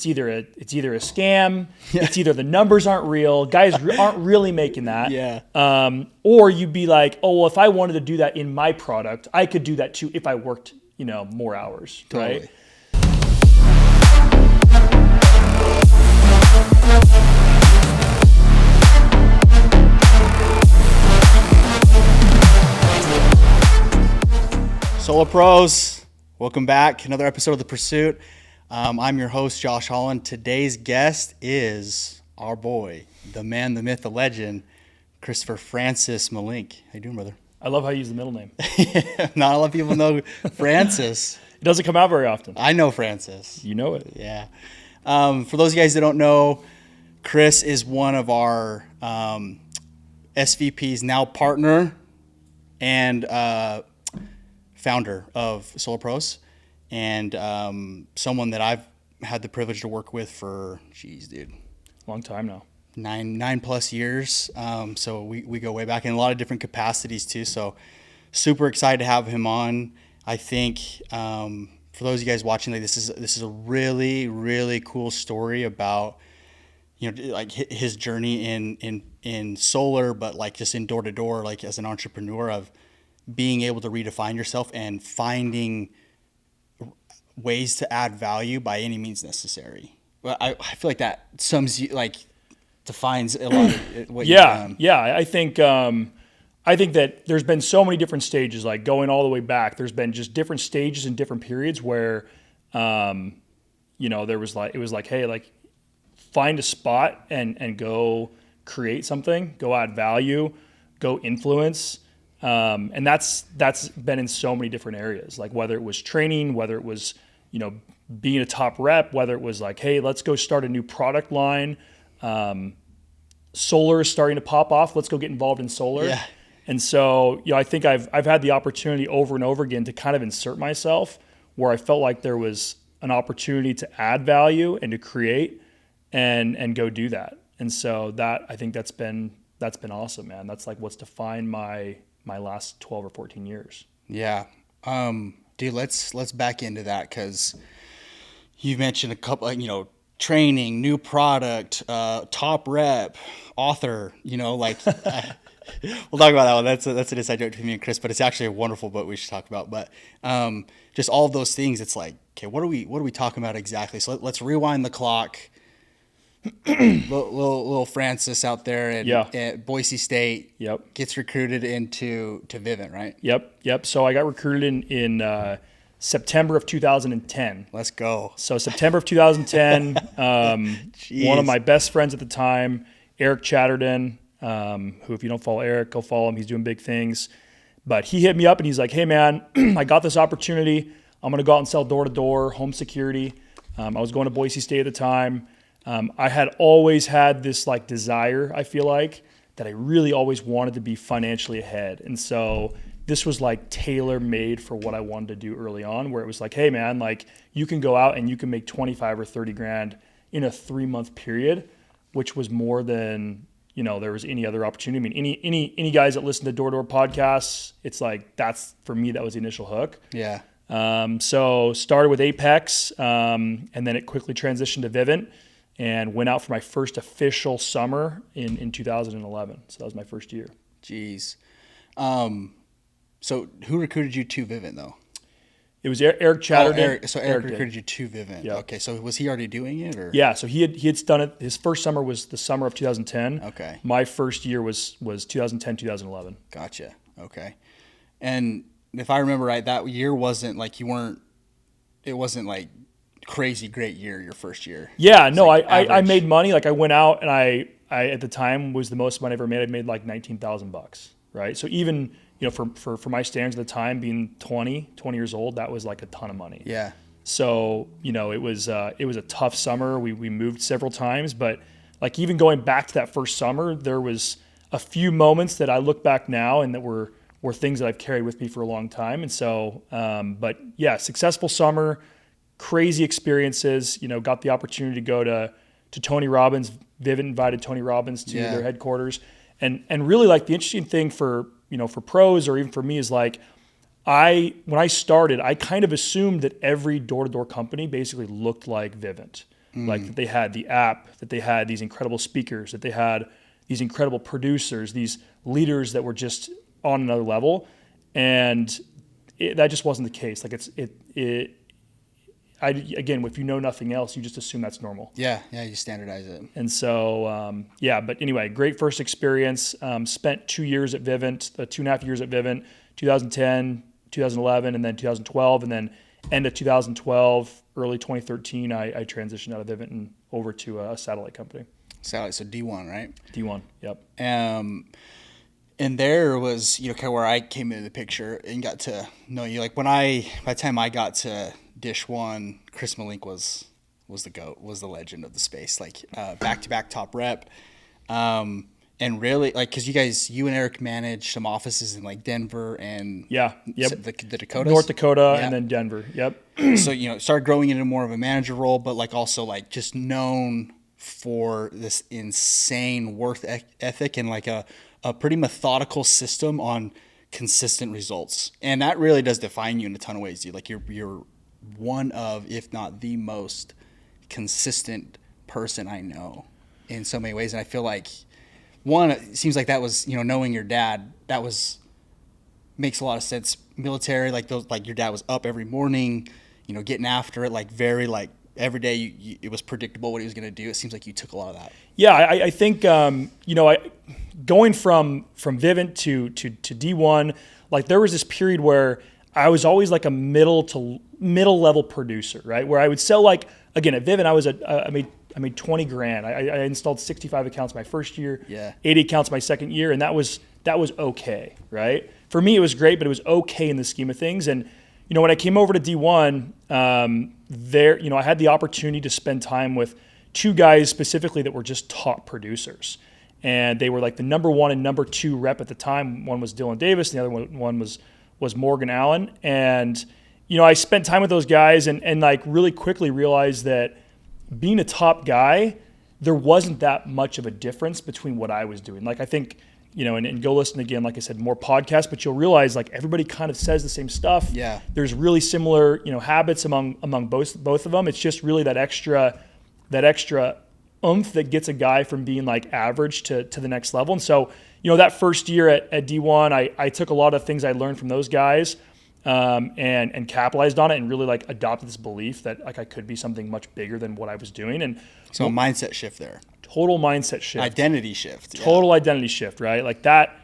it's either a scam, it's either the numbers aren't real, guys aren't really making that. Yeah. Or you'd be like, oh, well, if I wanted to do that in my product, I could do that too if I worked, more hours, Totally. right? Solar Pros, welcome back. Another episode of The Pursuit. I'm your host, Josh Holland. Today's guest is our boy, the man, the myth, the legend, Christopher Francis Malink. How you doing, brother? I love how you use the middle name. Not a lot of people know Francis. It doesn't come out very often. I know Francis. You know it. Yeah. For those of you guys that don't know, Chris is one of our SVPs, now partner and founder of Solar Pros, and someone that I've had the privilege to work with for, Long time now. 9 plus years. So we go way back in a lot of different capacities too. So super excited to have him on. I think for those of you guys watching, like this is a really, really cool story about, like his journey in solar, but like just in door to door, like as an entrepreneur, of being able to redefine yourself and finding ways to add value by any means necessary. Well, I feel like that defines a lot of what you've done. Yeah. I think that there's been so many different stages, like going all the way back. There's been just different stages and different periods where, there was like, it was like, hey, like find a spot and go create something, go add value, go influence. And that's been in so many different areas, like whether it was training, whether it was, being a top rep, whether it was like, hey, let's go start a new product line. Solar is starting to pop off. Let's go get involved in solar. Yeah. And so, I think I've had the opportunity over and over again to kind of insert myself where I felt like there was an opportunity to add value and to create and go do that. And so I think that's been awesome, man. That's like what's defined my last 12 or 14 years. Yeah. Dude, let's back into that, because you mentioned a couple, training, new product, top rep, author, we'll talk about that one. That's an inside joke between me and Chris, but it's actually a wonderful book we should talk about. But just all of those things, it's like, okay, what are we talking about exactly? So let's rewind the clock. little Francis out there at Boise State. Yep. Gets recruited to Vivant, right? Yep. So I got recruited in September of 2010. Let's go. So September of 2010, one of my best friends at the time, Eric Chatterton, who, if you don't follow Eric, go follow him. He's doing big things. But he hit me up and he's like, hey man, I got this opportunity. I'm going to go out and sell door to door, home security. I was going to Boise State at the time. I had always had this like desire, I feel like, that I really always wanted to be financially ahead. And so this was like tailor made for what I wanted to do early on, where it was like, hey man, like you can go out and you can make 25 or 30 grand in a 3-month period, which was more than, there was any other opportunity. I mean, any guys that listen to door-to-door podcasts, it's like, that's for me, that was the initial hook. Yeah. So started with Apex, and then it quickly transitioned to Vivant. And went out for my first official summer in 2011. So that was my first year. Jeez. So who recruited you to Vivant, though? It was Eric Chatterton. Eric recruited you to Vivant. Yep. Okay, so was he already doing it? Or? Yeah, so he had done it. His first summer was the summer of 2010. Okay. My first year was 2010, 2011. Gotcha. Okay. And if I remember right, that year wasn't like it wasn't like crazy great year your first year. Yeah, no, like I made money. Like I went out and I at the time was the most money I ever made. I made like $19,000, right? So even, for my standards at the time, being 20 years old, that was like a ton of money. Yeah. So, it was a tough summer. We moved several times, but like even going back to that first summer, there was a few moments that I look back now and that were things that I've carried with me for a long time. And so, but yeah, successful summer, crazy experiences, got the opportunity to go to Tony Robbins. Vivant invited Tony Robbins to their headquarters. And really like the interesting thing for pros or even for me is like, when I started, I kind of assumed that every door-to-door company basically looked like Vivant. like that they had the app, that they had these incredible speakers, that they had these incredible producers, these leaders that were just on another level. And that just wasn't the case. Like again, if you know nothing else, you just assume that's normal. Yeah, you standardize it. And so, but anyway, great first experience. Spent 2 years at Vivant, 2.5 years at Vivant, 2010, 2011, and then 2012. And then end of 2012, early 2013, I transitioned out of Vivant and over to a satellite company. Satellite, so D1, right? D1, yep. And there was, kind of where I came into the picture and got to know you. Like by the time I got to Dish One, Chris Melink was the GOAT, was the legend of the space. Like back-to-back top rep, and really like because you and Eric managed some offices in like Denver and the Dakotas, North Dakota, and then Denver. Yep. So started growing into more of a manager role, but like also like just known for this insane work ethic and like a pretty methodical system on consistent results. And that really does define you in a ton of ways, dude. Like you're one of, if not the most consistent person I know in so many ways. And I feel like it seems like that was, knowing your dad, makes a lot of sense. Military, like your dad was up every morning, getting after it, like very like every day it was predictable what he was going to do. It seems like you took a lot of that. Yeah. I think, going from Vivint to D1, like there was this period where I was always like a middle level producer, right? Where I would sell like, again, at Vivint, I made 20 grand. I installed 65 accounts my first year, 80 accounts my second year. And that was okay, right? For me, it was great, but it was okay in the scheme of things. And, when I came over to D1, I had the opportunity to spend time with two guys specifically that were just top producers. And they were like the number one and number two rep at the time. One was Dylan Davis, and the other one was Morgan Allen. And, I spent time with those guys and like really quickly realized that being a top guy, there wasn't that much of a difference between what I was doing. Like I think, and go listen again, like I said, more podcasts, but you'll realize like everybody kind of says the same stuff. Yeah. There's really similar, habits among both of them. It's just really that extra oomph that gets a guy from being like average to the next level. And so, that first year at D1, I took a lot of things I learned from those guys and capitalized on it and really like adopted this belief that like I could be something much bigger than what I was doing. And so a mindset shift there. Total mindset shift. Identity shift. Total identity shift, right? Like that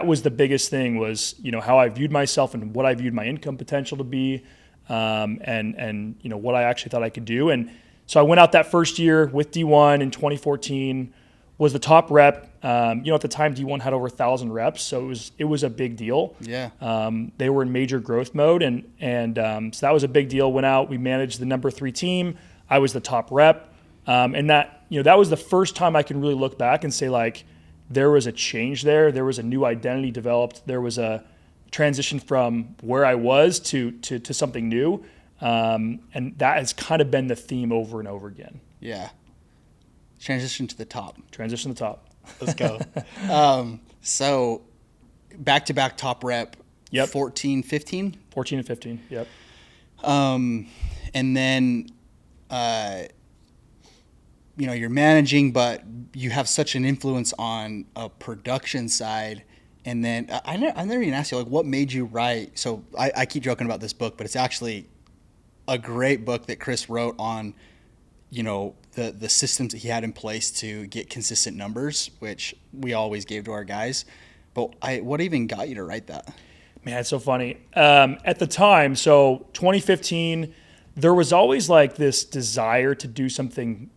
was the biggest thing was, how I viewed myself and what I viewed my income potential to be and what I actually thought I could do. And so I went out that first year with D1 in 2014, was the top rep. At the time D1 had over 1,000 reps, so it was a big deal. Yeah. They were in major growth mode, and so that was a big deal. Went out, we managed the number 3 team. I was the top rep, and that was the first time I can really look back and say like there was a change there. There was a new identity developed. There was a transition from where I was to something new. And that has kind of been the theme over and over again. Yeah. Transition to the top. Let's go. So back-to-back top rep. Yep. 14, 15? 14 and 15. Yep. And then, you're managing, but you have such an influence on a production side. And then I never even asked you, like, what made you write? So I keep joking about this book, but it's actually a great book that Chris wrote on, the systems that he had in place to get consistent numbers, which we always gave to our guys. But what even got you to write that? Man, it's so funny. At the time, so 2015, there was always like this desire to do something.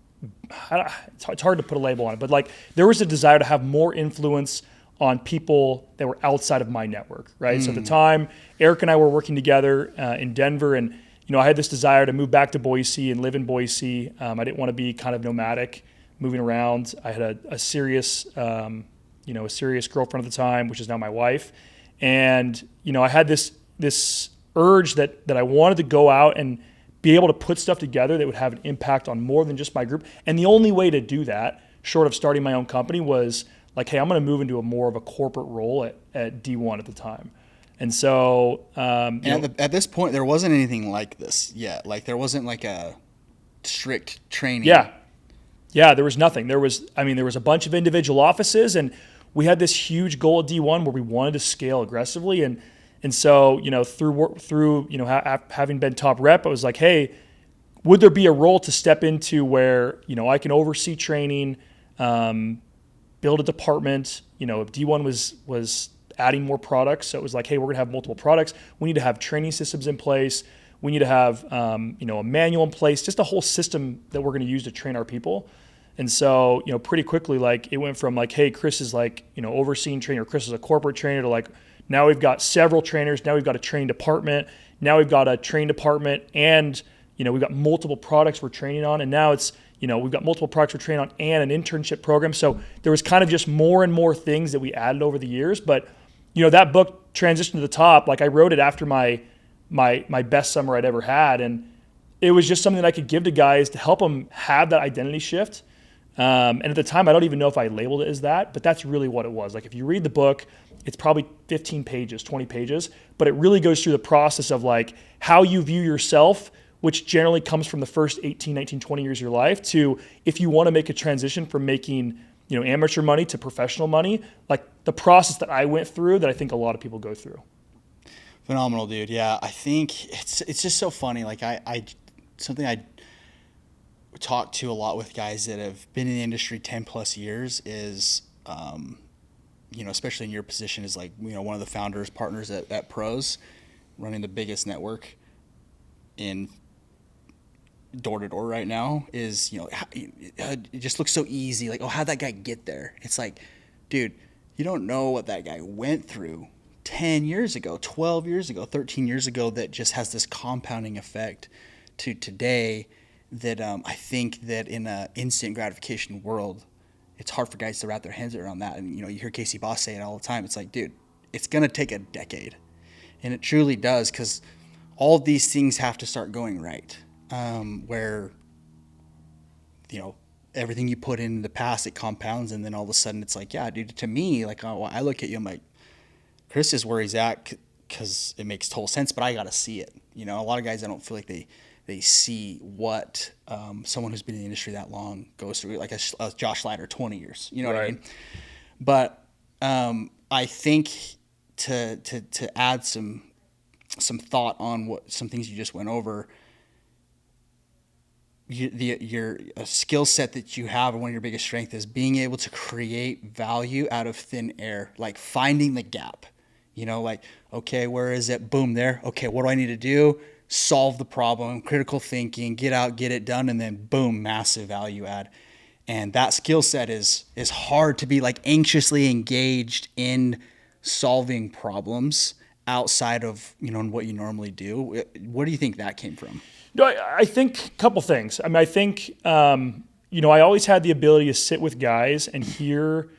It's hard to put a label on it, but like there was a desire to have more influence on people that were outside of my network, right? So at the time, Eric and I were working together in Denver, and I had this desire to move back to Boise and live in Boise. I didn't want to be kind of nomadic, moving around. I had a serious girlfriend at the time, which is now my wife, and I had this urge that I wanted to go out and be able to put stuff together that would have an impact on more than just my group. And the only way to do that, short of starting my own company, was like, hey, I'm going to move into more of a corporate role at D1 at the time. And so, at this point, there wasn't anything like this yet. Like there wasn't like a strict training. Yeah, there was nothing. There was a bunch of individual offices, and we had this huge goal at D1 where we wanted to scale aggressively. And so, through having been top rep, I was like, hey, would there be a role to step into where, I can oversee training, build a department? D1 was adding more products. So it was like, hey, we're going to have multiple products. We need to have training systems in place. We need to have, a manual in place, just a whole system that we're going to use to train our people. And so, pretty quickly, like it went from like, hey, Chris is like, overseeing training, or Chris is a corporate trainer, to like, now we've got several trainers. Now we've got a training department. Now we've got a training department, and, we've got multiple products we're training on. And now it's, we've got multiple products we're training on and an internship program. So there was kind of just more and more things that we added over the years. But, that book transitioned to the top. Like I wrote it after my best summer I'd ever had. And it was just something that I could give to guys to help them have that identity shift. And at the time, I don't even know if I labeled it as that, but that's really what it was. Like if you read the book, it's probably 15 pages, 20 pages, but it really goes through the process of like how you view yourself, which generally comes from the first 18, 19, 20 years of your life, to if you want to make a transition from making, amateur money to professional money, like the process that I went through that I think a lot of people go through. Phenomenal, dude. Yeah, I think it's just so funny. Like something I talk to a lot with guys that have been in the industry 10 plus years is, especially in your position as like, one of the founders, partners at Pros, running the biggest network in door to door right now, is, it just looks so easy. Like, oh, how'd that guy get there? It's like, dude, you don't know what that guy went through 10 years ago, 12 years ago, 13 years ago, that just has this compounding effect to today that I think that in an instant gratification world, it's hard for guys to wrap their heads around that. And, you hear Casey Boss say it all the time. It's like, dude, it's going to take a decade. And it truly does, because all of these things have to start going right. Where, everything you put in the past, it compounds. And then all of a sudden it's like, yeah, dude, to me, like, I look at you, I'm like, Chris is where he's at because it makes total sense, but I got to see it. A lot of guys, I don't feel like they see what someone who's been in the industry that long goes through, like a Josh Leiter, 20 years. You know what I mean? But I think to add some thought on what some things you just went over, your skill set that you have, and one of your biggest strengths is being able to create value out of thin air, like finding the gap. Like, okay, where is it? Boom, there. Okay, what do I need to do? Solve the problem, critical thinking, get out, get it done, and then boom, massive value add. And that skill set is hard to be like anxiously engaged in solving problems outside of, what you normally do. Where do you think that came from? No, I think a couple things. I mean, I think, I always had the ability to sit with guys and hear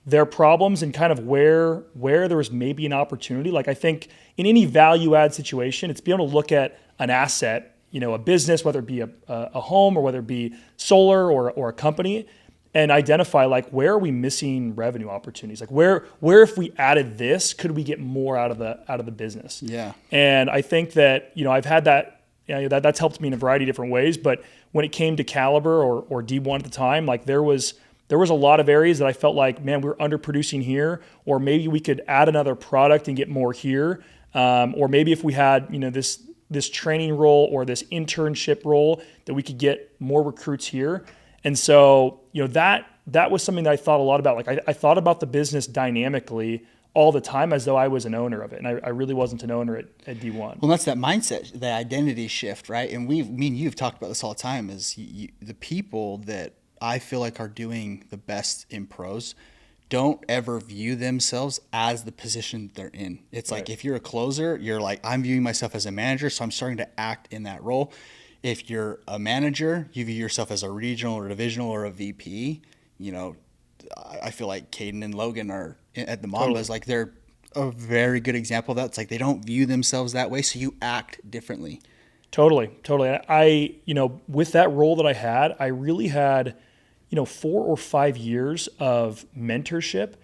their problems and kind of where there was maybe an opportunity. Like I think in any value add situation, it's being able to look at an asset, a business, whether it be a home or whether it be solar or a company, and identify like, where are we missing revenue opportunities? Like where if we added this, could we get more out of the business? Yeah. And I think that, I've had that, that's helped me in a variety of different ways. But when it came to Caliber or D1 at the time, like there was a lot of areas that I felt like, man, we're underproducing here, or maybe we could add another product and get more here. Or maybe if we had, this training role or this internship role, that we could get more recruits here. And so, that was something that I thought a lot about. Like I thought about the business dynamically all the time as though I was an owner of it. And I really wasn't an owner at D1. Well, that's that mindset, the identity shift, right? And you've talked about this all the time, is the people that I feel like are doing the best in pros don't ever view themselves as the position they're in. It's like, if you're a closer, you're like, I'm viewing myself as a manager, so I'm starting to act in that role. If you're a manager, you view yourself as a regional or divisional or a VP. I feel like Caden and Logan are at the Mambas, like they're a very good example of that. It's like they don't view themselves that way, so you act differently. Totally. I, with that role that I had, I really had, 4 or 5 years of mentorship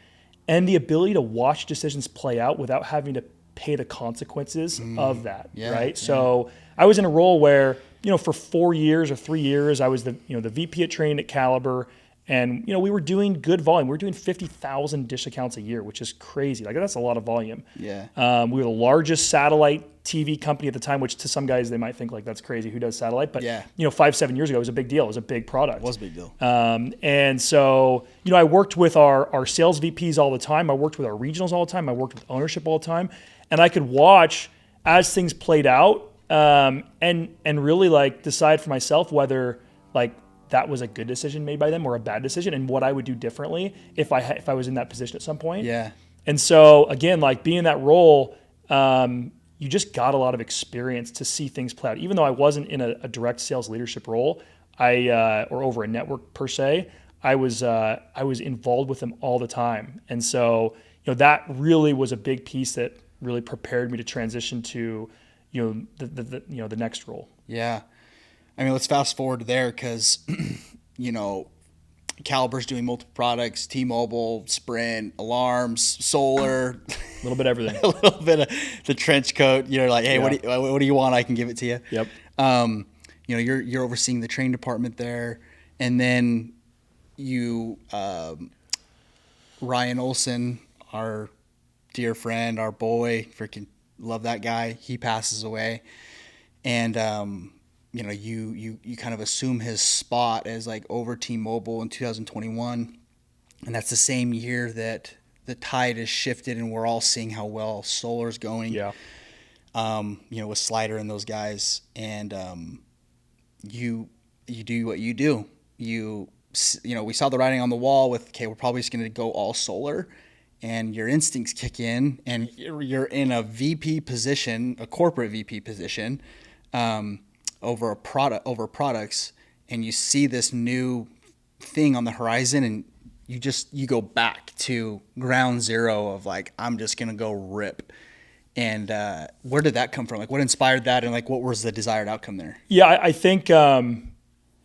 and the ability to watch decisions play out without having to pay the consequences of that. Right. Yeah. So I was in a role where, for 4 years or 3 years, I was the VP at training at Caliber. And, we were doing good volume. We were doing 50,000 dish accounts a year, which is crazy. Like, that's a lot of volume. Yeah. We were the largest satellite TV company at the time, which to some guys, they might think like, that's crazy. Who does satellite? But, 5-7 years ago, it was a big deal. It was a big product. It was a big deal. And so, I worked with our sales VPs all the time. I worked with our regionals all the time. I worked with ownership all the time. And I could watch as things played out and really like decide for myself whether like that was a good decision made by them or a bad decision, and what I would do differently if I was in that position at some point. Yeah. And so again, like being in that role, you just got a lot of experience to see things play out. Even though I wasn't in a direct sales leadership role, or over a network per se, I was involved with them all the time. And so, that really was a big piece that really prepared me to transition to, the next role. Yeah. I mean, let's fast forward there because, Caliber's doing multiple products, T-Mobile, Sprint, alarms, solar. A little bit of everything. A little bit of the trench coat. You're like, hey, what do you want? I can give it to you. Yep. You're overseeing the training department there. And then Ryan Olson, our dear friend, our boy, freaking love that guy. He passes away. And, you kind of assume his spot as like over T-Mobile in 2021. And that's the same year that the tide has shifted and we're all seeing how well solar's going. Yeah. With Slider and those guys. And you do what you do. We saw the writing on the wall with, okay, we're probably just going to go all solar. And your instincts kick in and you're in a VP position, a corporate VP position, over products, and you see this new thing on the horizon, and you go back to ground zero of like, I'm just gonna go rip. And where did that come from? Like, what inspired that, and like, what was the desired outcome there? Yeah, I think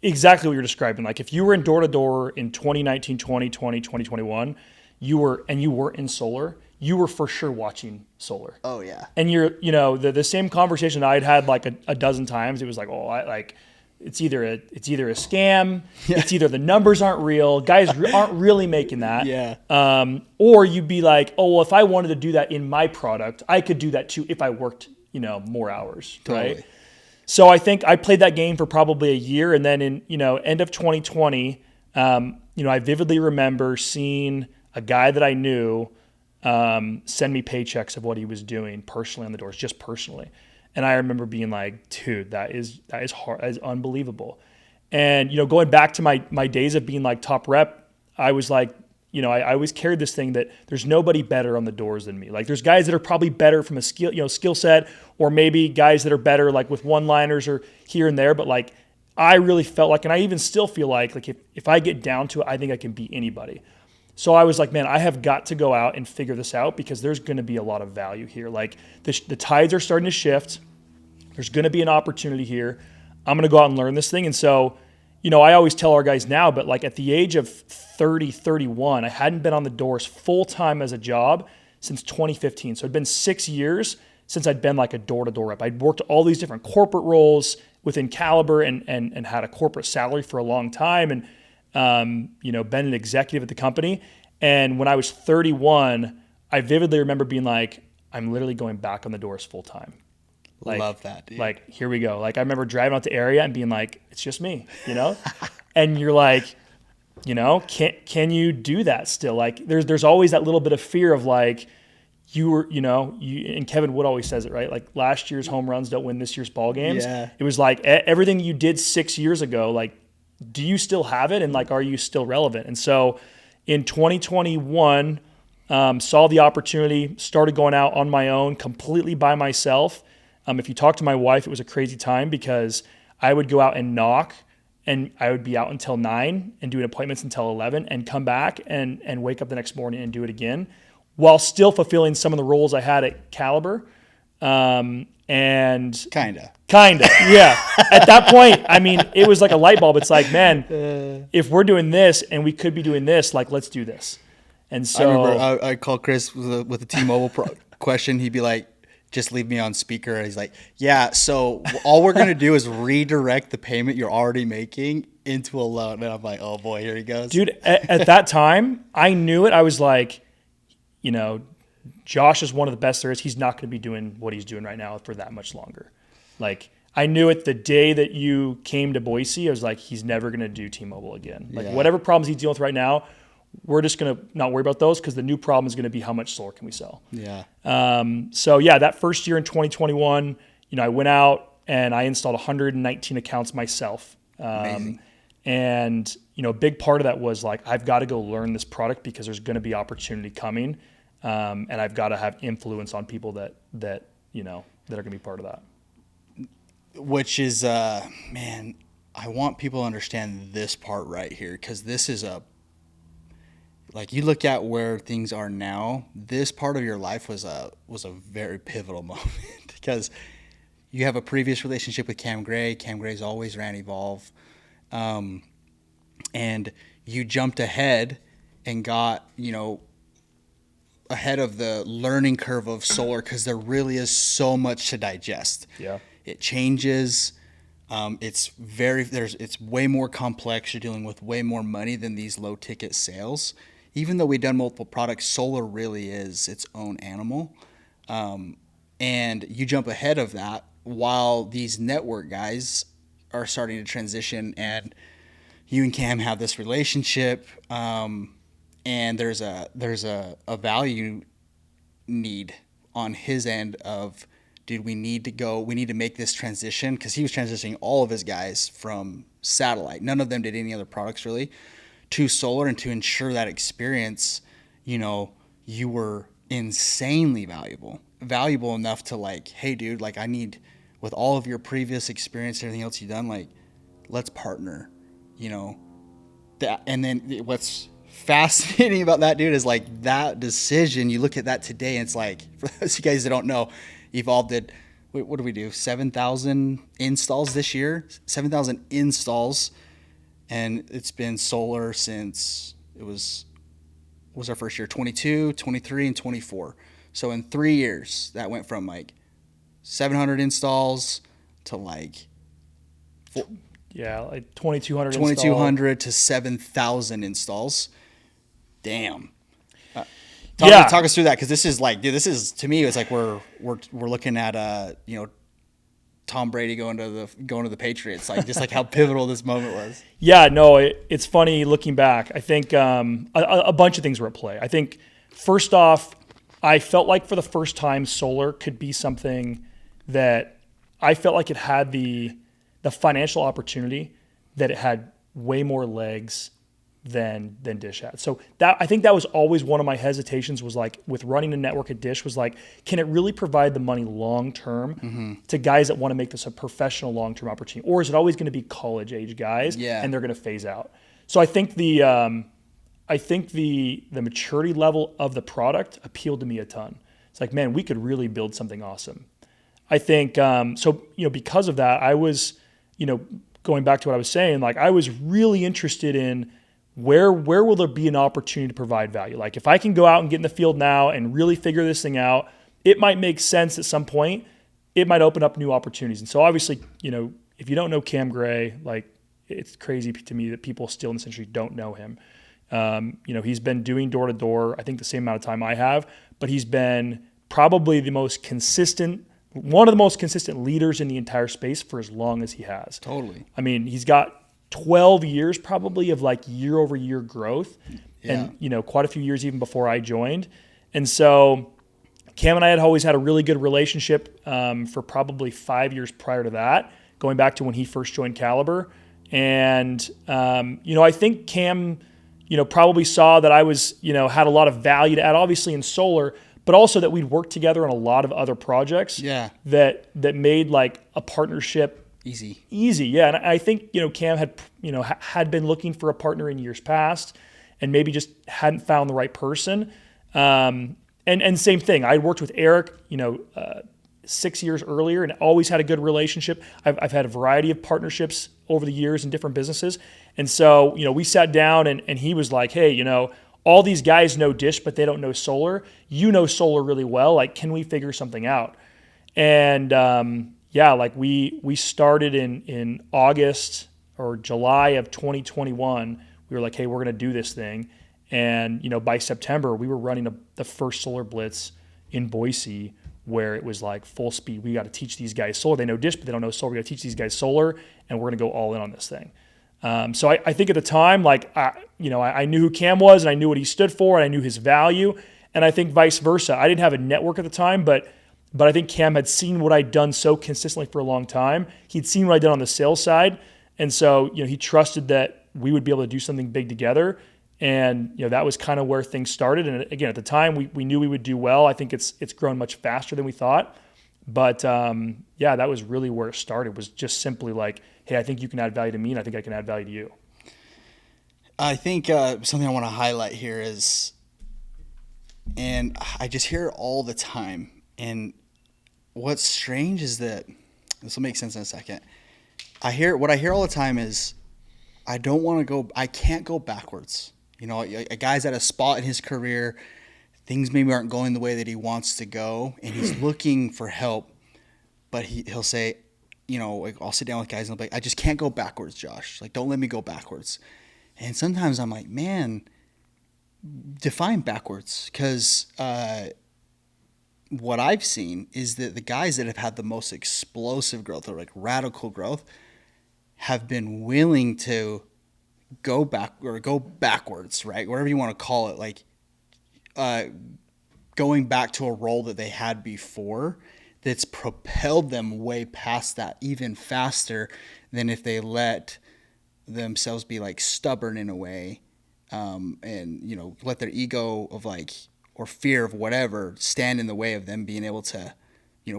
exactly what you're describing. Like, if you were in door to door in 2019, 2020, 2021, you were in solar, you were for sure watching solar. Oh yeah. And the same conversation I'd had like a dozen times. It was like, it's either a scam, it's either the numbers aren't real, guys aren't really making that. Yeah. Or you'd be like, oh, well, if I wanted to do that in my product, I could do that too if I worked, more hours. Totally. Right. So I think I played that game for probably a year, and then in end of 2020, I vividly remember seeing a guy that I knew send me paychecks of what he was doing personally on the doors, just personally. And I remember being like, dude, that is hard, that is unbelievable. And, going back to my days of being like top rep, I was like, I always carried this thing that there's nobody better on the doors than me. Like, there's guys that are probably better from a skill set, or maybe guys that are better like with one-liners or here and there. But like, I really felt like, and I even still feel like if I get down to it, I think I can beat anybody. So I was like, man, I have got to go out and figure this out because there's going to be a lot of value here. Like the tides are starting to shift. There's going to be an opportunity here. I'm going to go out and learn this thing. And so, I always tell our guys now, but like at the age of 30, 31, I hadn't been on the doors full time as a job since 2015. So it'd been 6 years since I'd been like a door-to-door rep. I'd worked all these different corporate roles within Caliber and had a corporate salary for a long time. And been an executive at the company. And when I was 31, I vividly remember being like, I'm literally going back on the doors full time. Like, love that, dude. Like, here we go. Like, I remember driving out the area and being like, it's just me, and you're like, can you do that still? Like, there's always that little bit of fear of like, and Kevin Wood always says it, right? Like, last year's home runs don't win this year's ball games. Yeah. It was like everything you did 6 years ago, like, do you still have it? And like, are you still relevant? And so in 2021, saw the opportunity, started going out on my own, completely by myself. If you talk to my wife, it was a crazy time because I would go out and knock and I would be out until 9 and doing appointments until 11 and come back and wake up the next morning and do it again while still fulfilling some of the roles I had at Caliber. And Kinda, yeah. At that point, I mean, it was like a light bulb. It's like, man, if we're doing this and we could be doing this, like, let's do this. And so I remember I called Chris with a T-Mobile question. He'd be like, just leave me on speaker. And he's like, yeah, so all we're going to do is redirect the payment you're already making into a loan. And I'm like, oh boy, here he goes. Dude, at that time, I knew it. I was like, you know, Josh is one of the best there is. He's not going to be doing what he's doing right now for that much longer. Like, I knew it the day that you came to Boise. I was like, he's never going to do T-Mobile again. Like, whatever problems he's dealing with right now, we're just going to not worry about those because the new problem is going to be how much solar can we sell. Yeah. So, yeah, that first year in 2021, you know, I went out and I installed 119 accounts myself. Amazing. And, you know, a big part of that was like, I've got to go learn this product because there's going to be opportunity coming. And I've got to have influence on people that, you know, that are going to be part of that. Which is, man, I want people to understand this part right here, because this is like, you look at where things are now, this part of your life was a very pivotal moment because you have a previous relationship with Cam Gray. Cam Gray's always ran Evolve. And you jumped ahead and got, you know, ahead of the learning curve of solar because there really is so much to digest. Yeah. It changes. It's way more complex. You're dealing with way more money than these low ticket sales. Even though we've done multiple products, solar really is its own animal. And you jump ahead of that while these network guys are starting to transition, and you and Cam have this relationship. And there's a value need on his end of, dude, we need to make this transition, because he was transitioning all of his guys from satellite. None of them did any other products really, to solar, and to ensure that experience, you know, you were insanely valuable enough to like, hey dude, like I need, with all of your previous experience, everything else you've done, like let's partner, you know, that. And then what's fascinating about that, dude, is like that decision, you look at that today and it's like, for those of you guys that don't know, Evolve did, what do we do? 7,000 installs this year, 7,000 installs. And it's been solar since it was our first year, 22, 23, and 24. So in 3 years, that went from like 700 installs to like, like 2,200 to 7,000 installs. Damn. Talk us through that, because this is like, dude, this is, to me, it's like we're looking at you know, Tom Brady going to the Patriots, like just like how pivotal this moment was. Yeah, no, it's funny looking back. I think a bunch of things were at play. I think first off, I felt like for the first time, solar could be something that I felt like it had the financial opportunity, that it had way more legs than Dish had. So that, I think that was always one of my hesitations, was like with running a network at Dish, was like, can it really provide the money long-term to guys that want to make this a professional long-term opportunity? Or is it always going to be college age guys and they're going to phase out? So I think the maturity level of the product appealed to me a ton. It's like, man, we could really build something awesome. I think, so, you know, because of that, I was, you know, going back to what I was saying, like I was really interested in where will there be an opportunity to provide value? Like if I can go out and get in the field now and really figure this thing out, it might make sense at some point. It might open up new opportunities. And so obviously, you know, if you don't know Cam Gray, like it's crazy to me that people still in this industry don't know him. You know, he's been doing door to door, I think the same amount of time I have, but he's been probably one of the most consistent leaders in the entire space for as long as he has. Totally. I mean, he's got 12 years probably of like year over year growth, and, you know, quite a few years even before I joined. And so Cam and I had always had a really good relationship for probably 5 years prior to that, going back to when he first joined Caliber. And, you know, I think Cam, you know, probably saw that I was, you know, had a lot of value to add, obviously in solar, but also that we'd worked together on a lot of other projects that made like a partnership easy. Yeah. And I think, you know, Cam had been looking for a partner in years past and maybe just hadn't found the right person. And same thing, I worked with Eric, you know, 6 years earlier, and always had a good relationship. I've had a variety of partnerships over the years in different businesses. And so, you know, we sat down and he was like, hey, you know, all these guys know Dish, but they don't know solar. You know solar really well. Like, can we figure something out? And like we started in August or July of 2021. We were like, hey, we're going to do this thing. And, by September, we were running the first solar blitz in Boise, where it was like full speed. We got to teach these guys solar. They know dish, but they don't know solar. We got to teach these guys solar, and we're going to go all in on this thing. So I think at the time, like, I knew who Cam was, and I knew what he stood for, and I knew his value. And I think vice versa. I didn't have a network at the time, but I think Cam had seen what I'd done so consistently for a long time. He'd seen what I'd done on the sales side. And so, he trusted that we would be able to do something big together. And, that was kind of where things started. And again, at the time, we knew we would do well. I think it's grown much faster than we thought. But that was really where it started, was just simply like, hey, I think you can add value to me, and I think I can add value to you. I think something I want to highlight here is, and I just hear it all the time, and what's strange is that, this will make sense in a second, what I hear all the time is, I can't go backwards. A guy's at a spot in his career, things maybe aren't going the way that he wants to go, and he's looking for help, but he'll say, I'll sit down with guys and I'll be like, I just can't go backwards, Josh. Like, don't let me go backwards. And sometimes I'm like, man, define backwards. Because what I've seen is that the guys that have had the most explosive growth, or like radical growth, have been willing to go backwards, right? Whatever you want to call it, like going back to a role that they had before, that's propelled them way past that even faster than if they let themselves be like stubborn in a way, and let their ego of like, or fear of whatever, stand in the way of them being able to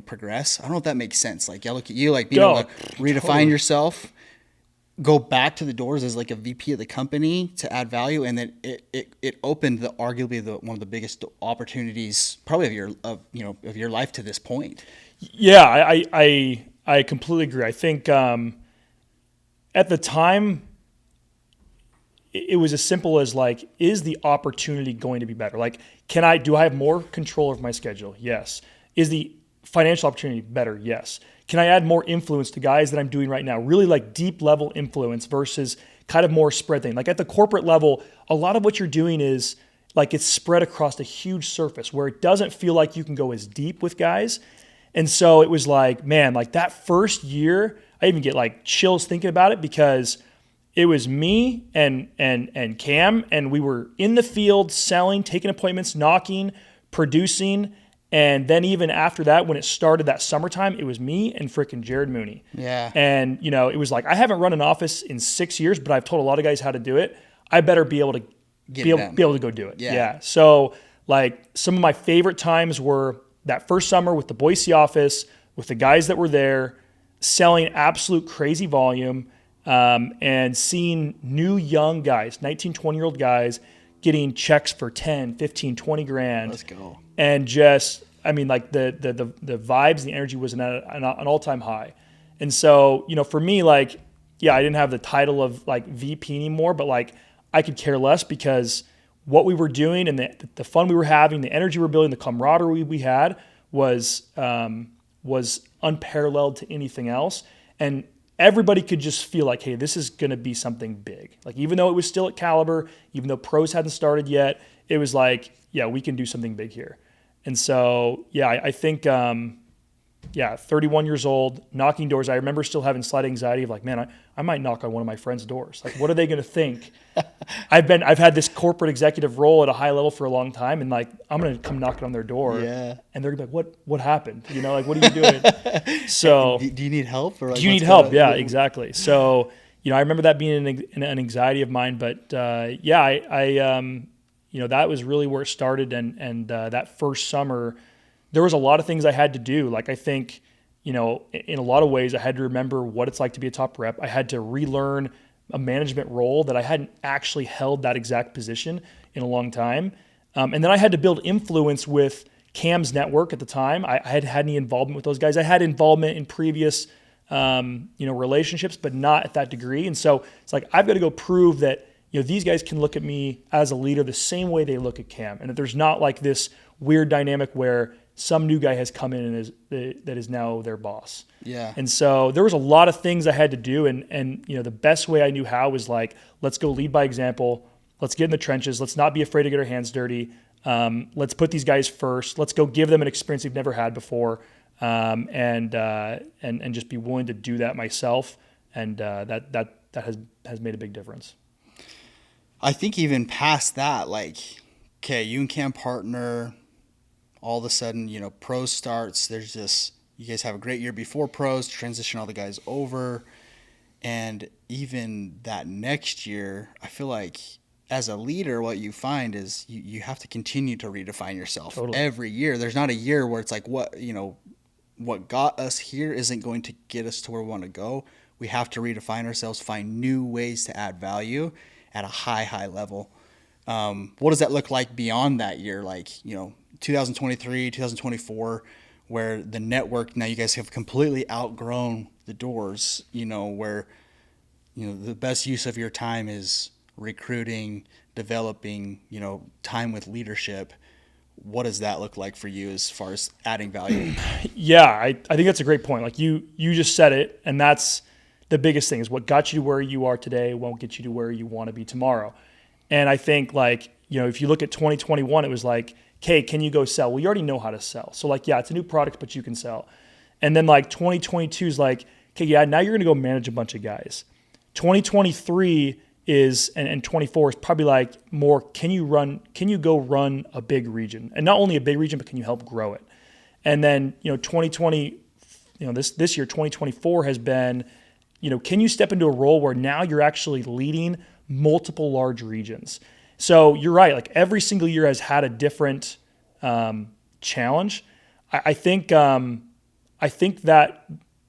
progress. I don't know if that makes sense. Like, I look at you, like being able to redefine yourself, go back to the doors as like a VP of the company to add value, and then it opened arguably one of the biggest opportunities probably of your life to this point. Yeah, I completely agree. I think at the time it was as simple as like, is the opportunity going to be better? Like, do I have more control over my schedule? Yes. Is the financial opportunity better? Yes. Can I add more influence to guys that I'm doing right now? Really like deep level influence versus kind of more spread thing. Like at the corporate level, a lot of what you're doing is like it's spread across a huge surface where it doesn't feel like you can go as deep with guys. And so it was like, man, like that first year, I even get like chills thinking about it, because it was me and Cam, and we were in the field selling, taking appointments, knocking, producing. And then even after that, when it started that summertime, it was me and frickin' Jared Mooney. Yeah. And, it was like, I haven't run an office in 6 years, but I've told a lot of guys how to do it. I better be able to be able to go do it. Yeah. So like some of my favorite times were that first summer with the Boise office, with the guys that were there, selling absolute crazy volume, and seeing new young guys, 19, 20-year-old guys, getting checks for 10, 15, 20 grand. Let's go. And just, I mean, like the vibes, the energy was at an all-time high. And so, for me, like, yeah, I didn't have the title of like VP anymore, but like I could care less, because what we were doing and the fun we were having, the energy we were building, the camaraderie we had was unparalleled to anything else. And everybody could just feel like, hey, this is going to be something big. Like, even though it was still at Caliber, even though pros hadn't started yet, it was like, yeah, we can do something big here. And so, yeah, I think, 31 years old, knocking doors. I remember still having slight anxiety of like, man, I might knock on one of my friends' doors. Like, what are they going to think? I've had this corporate executive role at a high level for a long time, and like, I'm going to come knocking on their door, and they're gonna be like, what happened? Like, what are you doing? So, do you need help? Or like, do you need help? Yeah, exactly. So, I remember that being an anxiety of mine, but that was really where it started. And that first summer, there was a lot of things I had to do. Like, I think, in a lot of ways, I had to remember what it's like to be a top rep. I had to relearn a management role that I hadn't actually held that exact position in a long time. And then I had to build influence with Cam's network at the time. I hadn't had any involvement with those guys. I had involvement in previous, relationships, but not at that degree. And so it's like, I've got to go prove that, these guys can look at me as a leader the same way they look at Cam, and that there's not like this weird dynamic where some new guy has come in and that is now their boss. Yeah. And so there was a lot of things I had to do. And the best way I knew how was like, let's go lead by example. Let's get in the trenches. Let's not be afraid to get our hands dirty. Let's put these guys first. Let's go give them an experience they've never had before. And just be willing to do that myself. And that has made a big difference. I think even past that, like, okay, you and Cam partner, all of a sudden, pros starts. There's this, you guys have a great year before pros, transition all the guys over. And even that next year, I feel like as a leader, what you find is you have to continue to redefine yourself. Totally. Every year. There's not a year where it's like, what got us here isn't going to get us to where we want to go. We have to redefine ourselves, find new ways to add value at a high level. What does that look like beyond that year? Like, 2023, 2024, where the network, now you guys have completely outgrown the doors, where, the best use of your time is recruiting, developing, time with leadership. What does that look like for you as far as adding value? Yeah, I think that's a great point. Like you just said it, and that's the biggest thing is what got you to where you are today won't get you to where you want to be tomorrow. And I think if you look at 2021, it was like, okay, can you go sell? Well, you already know how to sell. So yeah, it's a new product, but you can sell. And then 2022 is like, okay, yeah, now you're going to go manage a bunch of guys. 2023 is, and 24 is probably like more, can you go run a big region? And not only a big region, but can you help grow it? And then, 2020, this year, 2024 has been, can you step into a role where now you're actually leading multiple large regions? So you're right. Like every single year has had a different challenge. I think that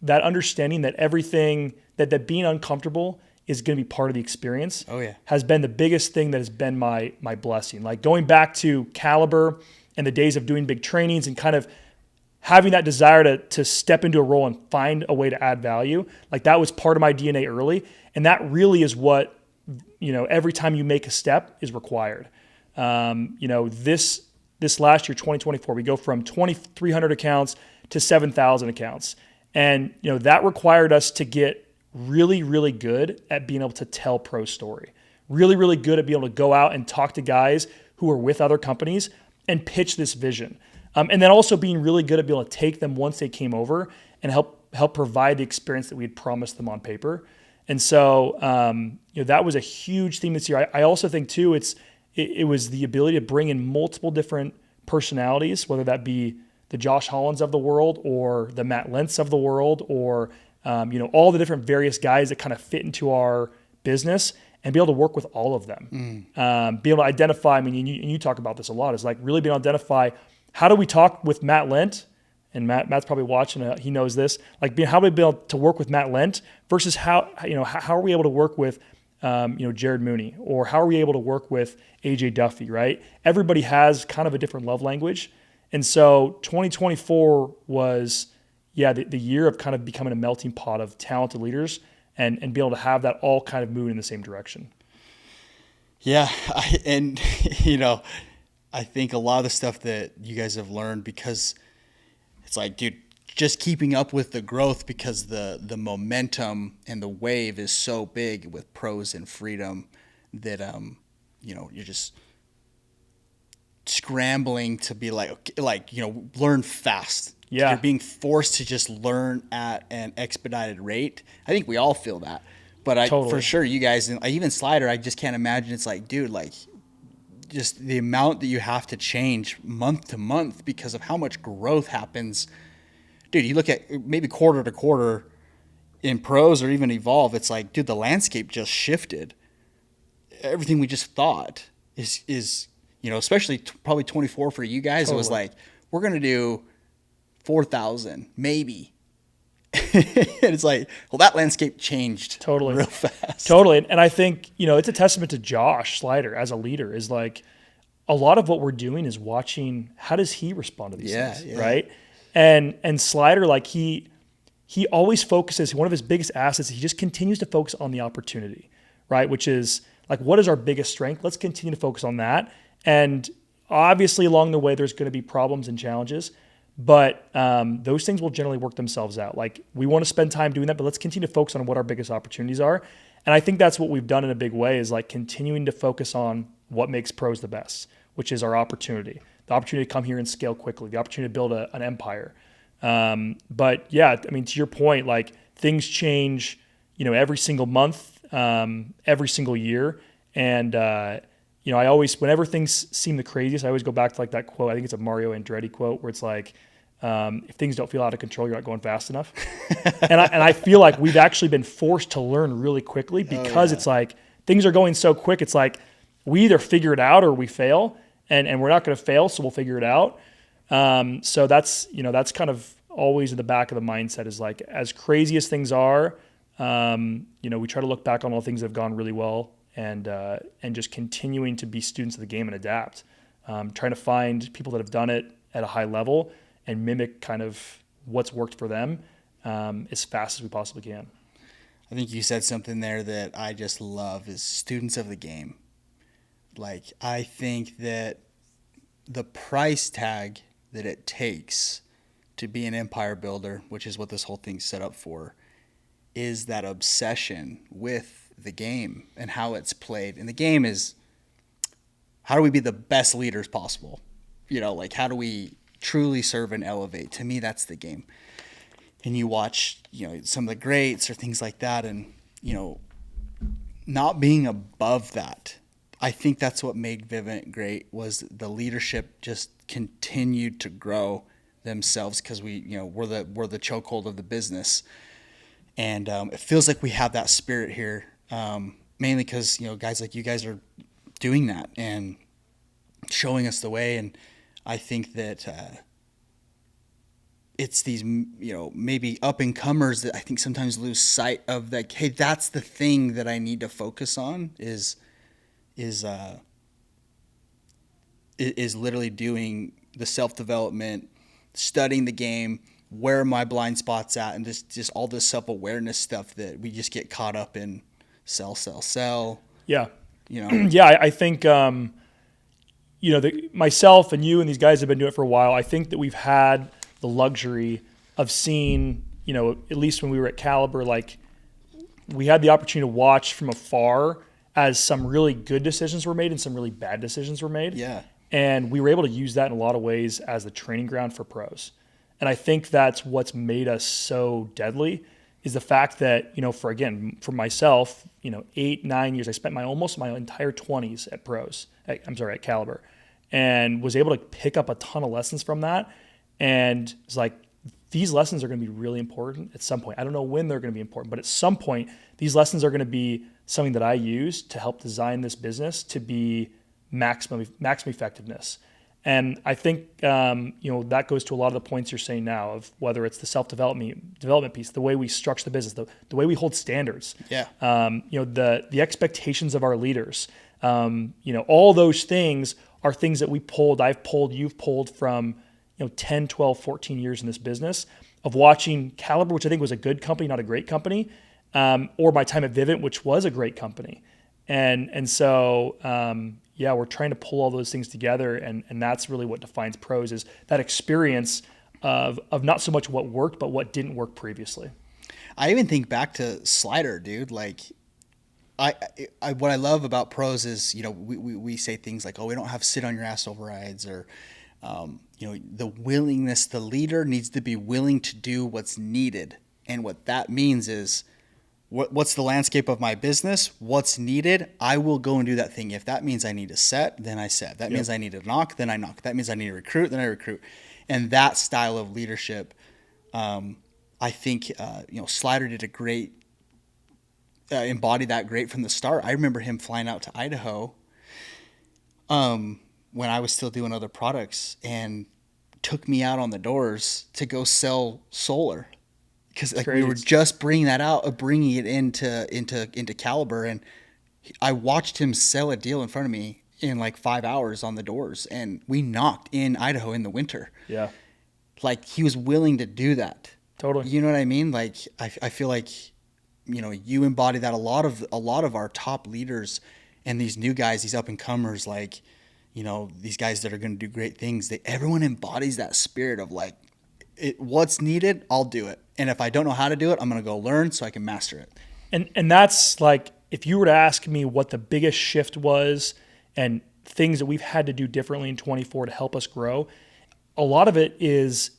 understanding that everything that being uncomfortable is going to be part of the experience. Oh yeah, has been the biggest thing that has been my blessing. Like going back to Caliber and the days of doing big trainings and kind of having that desire to step into a role and find a way to add value, like that was part of my DNA early. And that really is what, every time you make a step is required. This last year, 2024, we go from 2,300 accounts to 7,000 accounts. And, that required us to get really, really good at being able to tell pro story, really, really good at being able to go out and talk to guys who are with other companies and pitch this vision. And then also being really good at being able to take them once they came over and help provide the experience that we had promised them on paper. And so, that was a huge theme this year. I also think too, it was the ability to bring in multiple different personalities, whether that be the Josh Hollands of the world or the Matt Lentz of the world, or, all the different various guys that kind of fit into our business, and be able to work with all of them. Be able to identify, you talk about this a lot, is like really being able to identify, how do we talk with Matt Lent? And Matt's probably watching, he knows this. Like, how do we be able to work with Matt Lent versus how are we able to work with, Jared Mooney, or how are we able to work with AJ Duffy, right? Everybody has kind of a different love language. And so 2024 was, the year of kind of becoming a melting pot of talented leaders and be able to have that all kind of move in the same direction. Yeah. I think a lot of the stuff that you guys have learned, because it's like, dude, just keeping up with the growth, because the momentum and the wave is so big with pros and freedom that, you're just scrambling to be learn fast. Yeah. You're being forced to just learn at an expedited rate. I think we all feel that. But Totally. For sure, you guys, and even Slider, I just can't imagine. It's like, dude, just the amount that you have to change month to month because of how much growth happens. Dude, you look at maybe quarter to quarter in pros or even Evolve, it's like, dude, the landscape just shifted. Everything we just thought is especially probably 24 for you guys. Totally. It was like, we're going to do 4,000, maybe. And it's like, well, that landscape changed totally real fast. Totally. And I think, it's a testament to Josh Slider as a leader, is like a lot of what we're doing is watching how does he respond to these things, right? And Slider, like he always focuses, one of his biggest assets, he just continues to focus on the opportunity, right? Which is like, what is our biggest strength? Let's continue to focus on that. And obviously along the way, there's going to be problems and challenges, But those things will generally work themselves out. Like, we want to spend time doing that, but let's continue to focus on what our biggest opportunities are. And I think that's what we've done in a big way, is like continuing to focus on what makes pros the best, which is our opportunity, the opportunity to come here and scale quickly, the opportunity to build an empire. But yeah, I mean, to your point, like, things change, every single month, every single year. And, I always, whenever things seem the craziest, I always go back to like that quote. I think it's a Mario Andretti quote where it's like, if things don't feel out of control, you're not going fast enough. and I feel like we've actually been forced to learn really quickly, because it's like things are going so quick. It's like we either figure it out or we fail, and we're not going to fail, so we'll figure it out. So that's kind of always in the back of the mindset, is like, as crazy as things are, we try to look back on all things that have gone really well, and just continuing to be students of the game and adapt, trying to find people that have done it at a high level and mimic kind of what's worked for them as fast as we possibly can. I think you said something there that I just love, is students of the game. Like, I think that the price tag that it takes to be an empire builder, which is what this whole thing's set up for, is that obsession with the game and how it's played. And the game is, how do we be the best leaders possible? Like, how do we truly serve and elevate? To me, that's the game. And you watch, some of the greats or things like that, and, not being above that. I think that's what made Vivant great, was the leadership just continued to grow themselves, because we're the chokehold of the business. And it feels like we have that spirit here, mainly because, guys like you guys are doing that and showing us the way. And I think that it's these, maybe up and comers that I think sometimes lose sight of, like, hey, that's the thing that I need to focus on, is literally doing the self-development, studying the game, where are my blind spots at, and just all this self-awareness stuff that we just get caught up in. Sell. Yeah. Yeah, I think, myself and you and these guys have been doing it for a while. I think that we've had the luxury of seeing, at least when we were at Caliber, like, we had the opportunity to watch from afar as some really good decisions were made and some really bad decisions were made. Yeah. And we were able to use that in a lot of ways as the training ground for pros. And I think that's what's made us so deadly, is the fact that, for myself, 8-9 years, I spent almost my entire 20s at at Caliber, and was able to pick up a ton of lessons from that. And it's like, these lessons are going to be really important at some point. I don't know when they're going to be important, but at some point, these lessons are going to be something that I use to help design this business to be maximum effectiveness. And I think, that goes to a lot of the points you're saying now, of whether it's the development piece, the way we structure the business, the way we hold standards, the expectations of our leaders, all those things are things that you've pulled from, 10, 12, 14 years in this business, of watching Caliber, which I think was a good company, not a great company, or my time at Vivant, which was a great company. And so, we're trying to pull all those things together, and that's really what defines pros, is that experience of not so much what worked, but what didn't work previously. I even think back to Slider, dude. Like, I what I love about pros is, we say things like, oh, we don't have sit on your ass overrides, or the willingness. The leader needs to be willing to do what's needed, and what that means is, what's the landscape of my business? What's needed? I will go and do that thing. If that means I need to set, then I set. That means I need to knock, then I knock. That means I need to recruit, then I recruit. And that style of leadership, I think, Slider did a great, embodied that great from the start. I remember him flying out to Idaho when I was still doing other products, and took me out on the doors to go sell solar. Because we were just bringing it into Caliber, and I watched him sell a deal in front of me in like 5 hours on the doors, and we knocked in Idaho in the winter. Yeah, like, he was willing to do that. Totally. You know what I mean? Like, I feel like, you embody that. A lot of our top leaders and these new guys, these up and comers, like, these guys that are going to do great things. Everyone embodies that spirit of, like, what's needed, I'll do it. And if I don't know how to do it, I'm going to go learn so I can master it. And that's like, if you were to ask me what the biggest shift was and things that we've had to do differently in 24 to help us grow, a lot of it is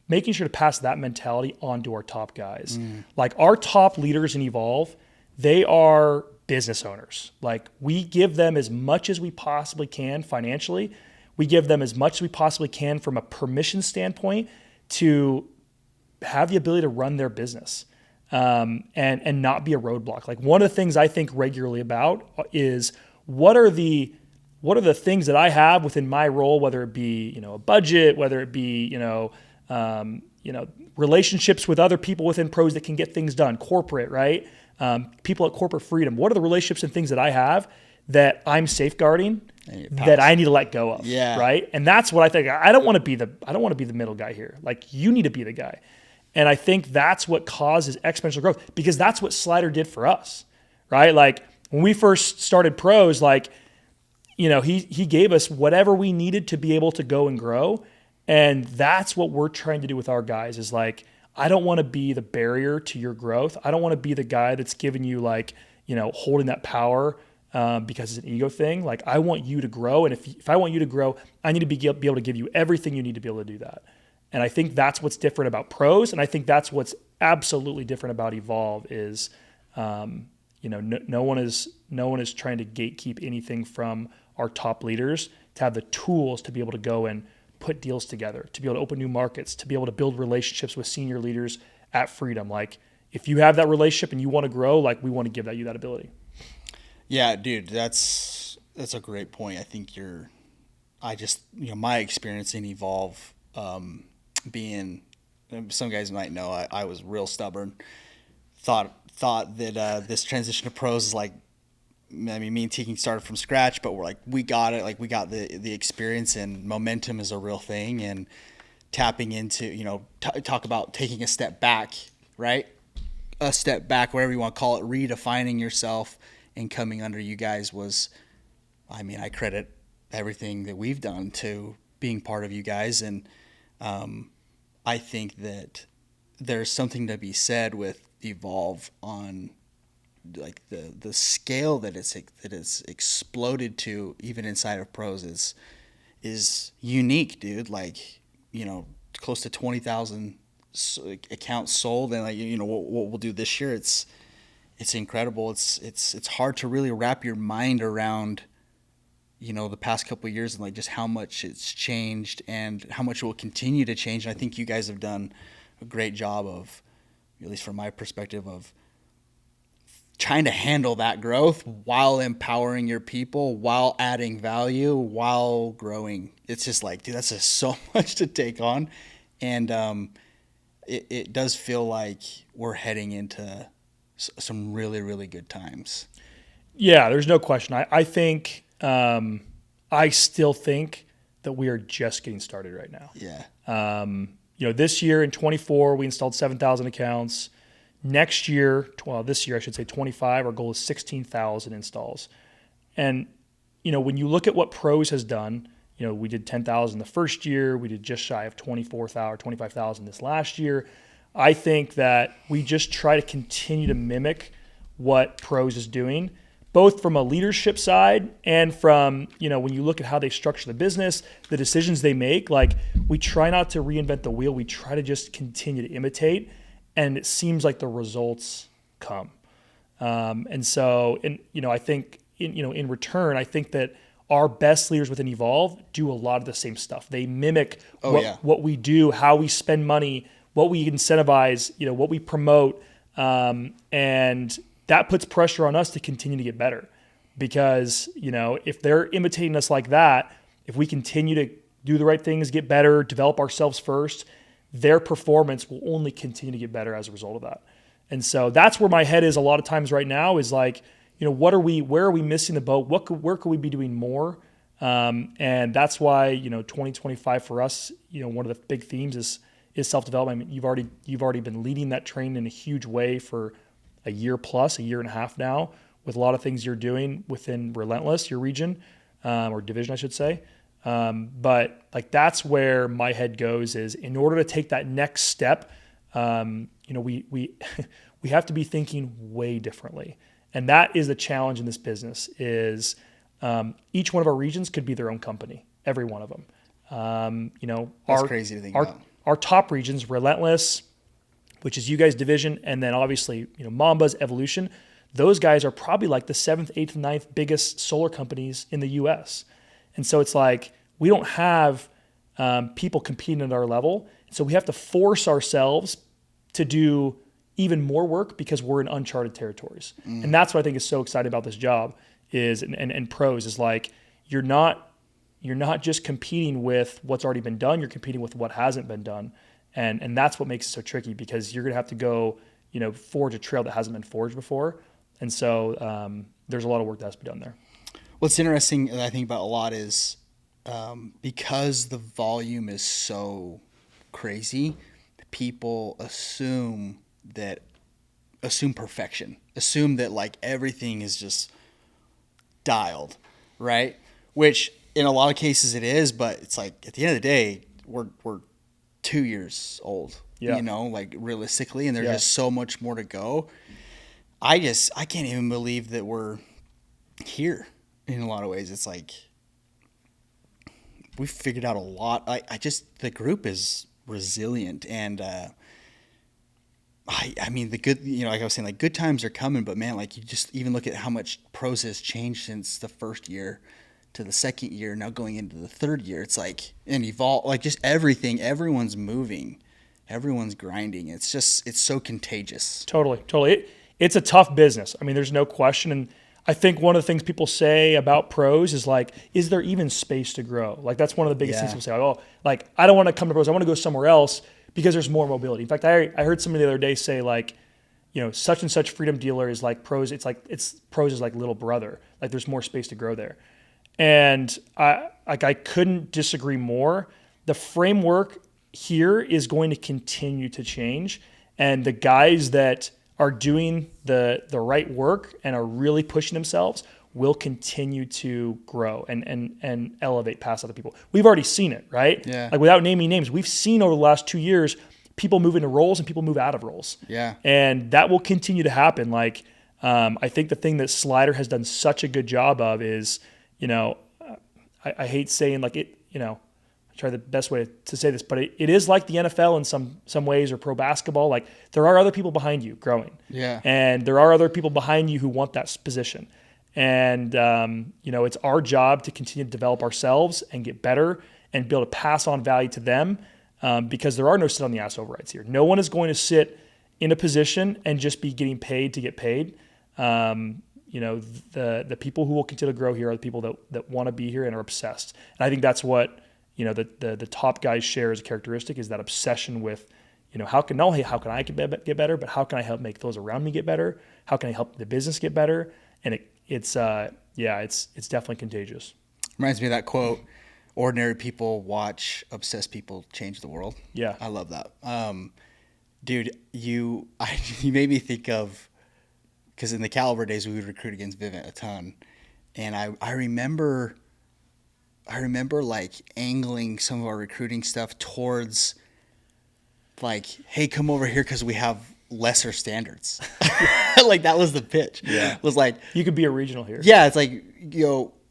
making sure to pass that mentality on to our top guys. Like our top leaders in Evolve, they are business owners. Like we give them as much as we possibly can financially. We give them as much as we possibly can from a permission standpoint to have the ability to run their business and not be a roadblock. Like one of the things I think regularly about is what are the things that I have within my role, whether it be, a budget, whether it be, relationships with other people within pros that can get things done, corporate, right? People at Corporate Freedom. What are the relationships and things that I have that I'm safeguarding that I need to let go of, right? And that's what I think. I don't want to be the middle guy here. Like you need to be the guy. And I think that's what causes exponential growth because that's what Slider did for us, right? Like when we first started pros, like, he gave us whatever we needed to be able to go and grow. And that's what we're trying to do with our guys is like, I don't want to be the barrier to your growth. I don't want to be the guy that's giving you like, holding that power because it's an ego thing. Like I want you to grow. And if I want you to grow, I need to be able to give you everything you need to be able to do that. And I think that's what's different about pros. And I think that's what's absolutely different about Evolve is, no one is trying to gatekeep anything from our top leaders to have the tools to be able to go and put deals together, to be able to open new markets, to be able to build relationships with senior leaders at Freedom. Like if you have that relationship and you want to grow, like we want to give you that ability. Yeah, dude, that's a great point. I think my experience in Evolve, being, some guys might know, I was real stubborn, thought that this transition to pros is like, me and Tegan started from scratch, but we're like, we got it. Like we got the experience and momentum is a real thing and tapping into, talk about taking a step back, right? A step back, whatever you want to call it, redefining yourself and coming under you guys was, I credit everything that we've done to being part of you guys. And I think that there's something to be said with Evolve on like the scale that it's exploded to even inside of pros is unique, dude. Like, close to 20,000 accounts sold. And like, what we'll do this year, it's incredible. It's hard to really wrap your mind around, the past couple of years and like just how much it's changed and how much it will continue to change. And I think you guys have done a great job of, at least from my perspective, of trying to handle that growth while empowering your people, while adding value, while growing. It's just like, dude, that's just so much to take on. And it does feel like we're heading into some really, really good times. Yeah, there's no question. I think, I still think that we are just getting started right now. Yeah. This year in 24, we installed 7,000 accounts. Next year, this year, I should say 25, our goal is 16,000 installs. And, when you look at what Pros has done, we did 10,000 the first year. We did just shy of 24,000 or 25,000 this last year. I think that we just try to continue to mimic what Pros is doing, both from a leadership side and from, when you look at how they structure the business, the decisions they make, like we try not to reinvent the wheel. We try to just continue to imitate. And it seems like the results come. And so, I think, in return, I think that our best leaders within Evolve do a lot of the same stuff. They mimic what we do, how we spend money, what we incentivize, what we promote. And that puts pressure on us to continue to get better. Because, if they're imitating us like that, if we continue to do the right things, get better, develop ourselves first, their performance will only continue to get better as a result of that. And so that's where my head is a lot of times right now is like, where are we missing the boat? Where could we be doing more? And that's why, 2025 for us, one of the big themes is self-development. You've already been leading that train in a huge way for a year and a half now with a lot of things you're doing within Relentless, your region, or division, I should say. But like, that's where my head goes, is in order to take that next step, we we have to be thinking way differently. And that is the challenge in this business, is each one of our regions could be their own company, every one of them. That's crazy to think about. Our top regions, Relentless, which is you guys' division, and then obviously, Mamba's Evolution, those guys are probably like the 7th, 8th, 9th biggest solar companies in the US. And so it's like, we don't have people competing at our level. So we have to force ourselves to do even more work because we're in uncharted territories. And that's what I think is so exciting about this job is, and pros is like, you're not just competing with what's already been done, you're competing with what hasn't been done. And that's what makes it so tricky, because you're going to have to go, forge a trail that hasn't been forged before. And so there's a lot of work that has to be done there. What's interesting that I think about a lot is because the volume is so crazy, people assume perfection, assume that like everything is just dialed, right? Which in a lot of cases it is, but it's like at the end of the day, we're 2 years old, like realistically, and there's just so much more to go. I can't even believe that we're here in a lot of ways. It's like we've figured out a lot. The group is resilient, and I mean the good, like I was saying, like good times are coming, but man, like you just even look at how much pros has changed since the first year to the second year, now going into the third year. It's like and evolve, like just everything, everyone's moving, everyone's grinding. It's so contagious. Totally. It's a tough business. I mean, there's no question. And I think one of the things people say about pros is like, is there even space to grow? Like, that's one of the biggest things people say. Oh, like, I don't want to come to pros. I want to go somewhere else because there's more mobility. In fact, I heard somebody the other day say like, such and such freedom dealer is like pros. Pros is like little brother. Like, there's more space to grow there. And I couldn't disagree more. The framework here is going to continue to change. And the guys that are doing the right work and are really pushing themselves will continue to grow and elevate past other people. We've already seen it, right? Yeah. Like, without naming names, we've seen over the last 2 years, people move into roles and people move out of roles. Yeah. And that will continue to happen. Like, I think the thing that Slider has done such a good job of is, I hate saying like it, I try the best way to say this, but it is like the NFL in some ways, or pro basketball. Like, there are other people behind you growing. Yeah. And there are other people behind you who want that position. And, it's our job to continue to develop ourselves and get better and be able to pass on value to them, because there are no sit on the ass overrides here. No one is going to sit in a position and just be getting paid to get paid. The people who will continue to grow here are the people that want to be here and are obsessed. And I think that's what, the top guys share as a characteristic, is that obsession with, how can I get better, but how can I help make those around me get better? How can I help the business get better? And it's definitely contagious. Reminds me of that quote, ordinary people watch obsessed people change the world. Yeah. I love that. Dude, you made me think of, because in the Caliber days, we would recruit against Vivant a ton. And I remember like angling some of our recruiting stuff towards like, hey, come over here because we have lesser standards. Like, that was the pitch. Yeah. It was like, you could be a regional here. Yeah. It's like,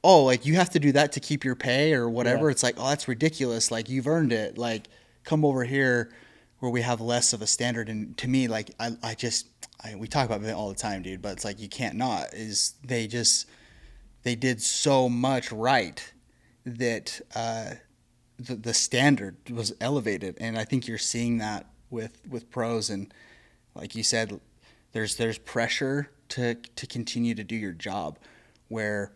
like you have to do that to keep your pay or whatever. Yeah. It's like, oh, that's ridiculous. Like, you've earned it. Like, come over here where we have less of a standard. And to me, like, we talk about it all the time, dude, but it's like, you can't not, is they did so much right that the standard was elevated. And I think you're seeing that with pros. And like you said, there's pressure to continue to do your job, where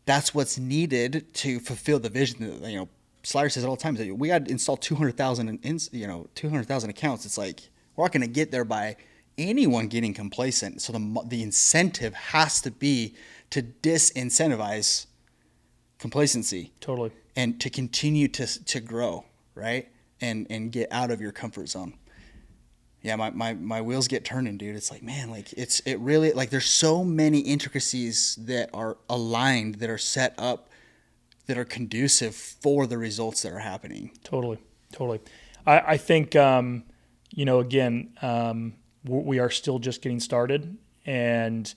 that's what's needed to fulfill the vision that, Slider says it all the time, that we got to install 200,000 200,000 accounts. It's like, we're not going to get there by anyone getting complacent. So the incentive has to be to disincentivize complacency. Totally. And to continue to grow, right? And get out of your comfort zone. Yeah, my wheels get turning, dude. It's like, man, like it really, like, there's so many intricacies that are aligned, that are set up that are conducive for the results that are happening. Totally. I think, again, we are still just getting started, and,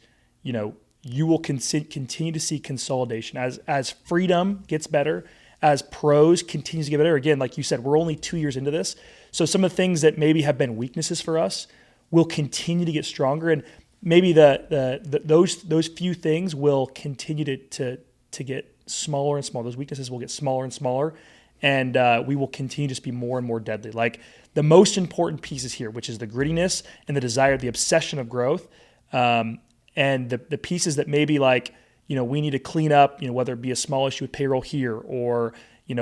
you will continue to see consolidation as Freedom gets better, as Pros continues to get better. Again, like you said, we're only 2 years into this. So some of the things that maybe have been weaknesses for us will continue to get stronger. And maybe those few things will continue to get smaller and smaller. Those weaknesses will get smaller and smaller. And we will continue to just be more and more deadly. Like the most important pieces here, which is the grittiness and the desire, the obsession of growth, and the pieces that maybe we need to clean up, whether it be a small issue with payroll here or,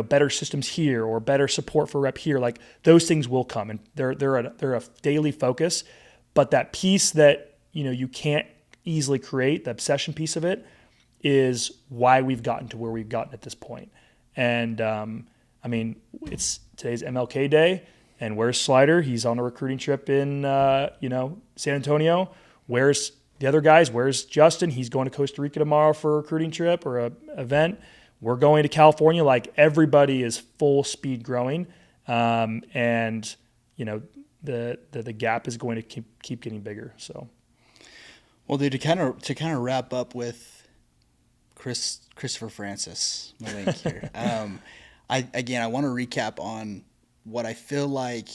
better systems here or better support for rep here, like those things will come, and they're a daily focus. But that piece that, you can't easily create, the obsession piece of it, is why we've gotten to where we've gotten at this point. And, it's today's MLK Day, and where's Slider? He's on a recruiting trip in, San Antonio. Where's the other guys? Where's Justin? He's going to Costa Rica tomorrow for a recruiting trip or a event. We're going to California. Like everybody is full speed growing, and the gap is going to keep getting bigger. So, well, dude, to kind of wrap up with Christopher Francis Malink here. I want to recap on what I feel like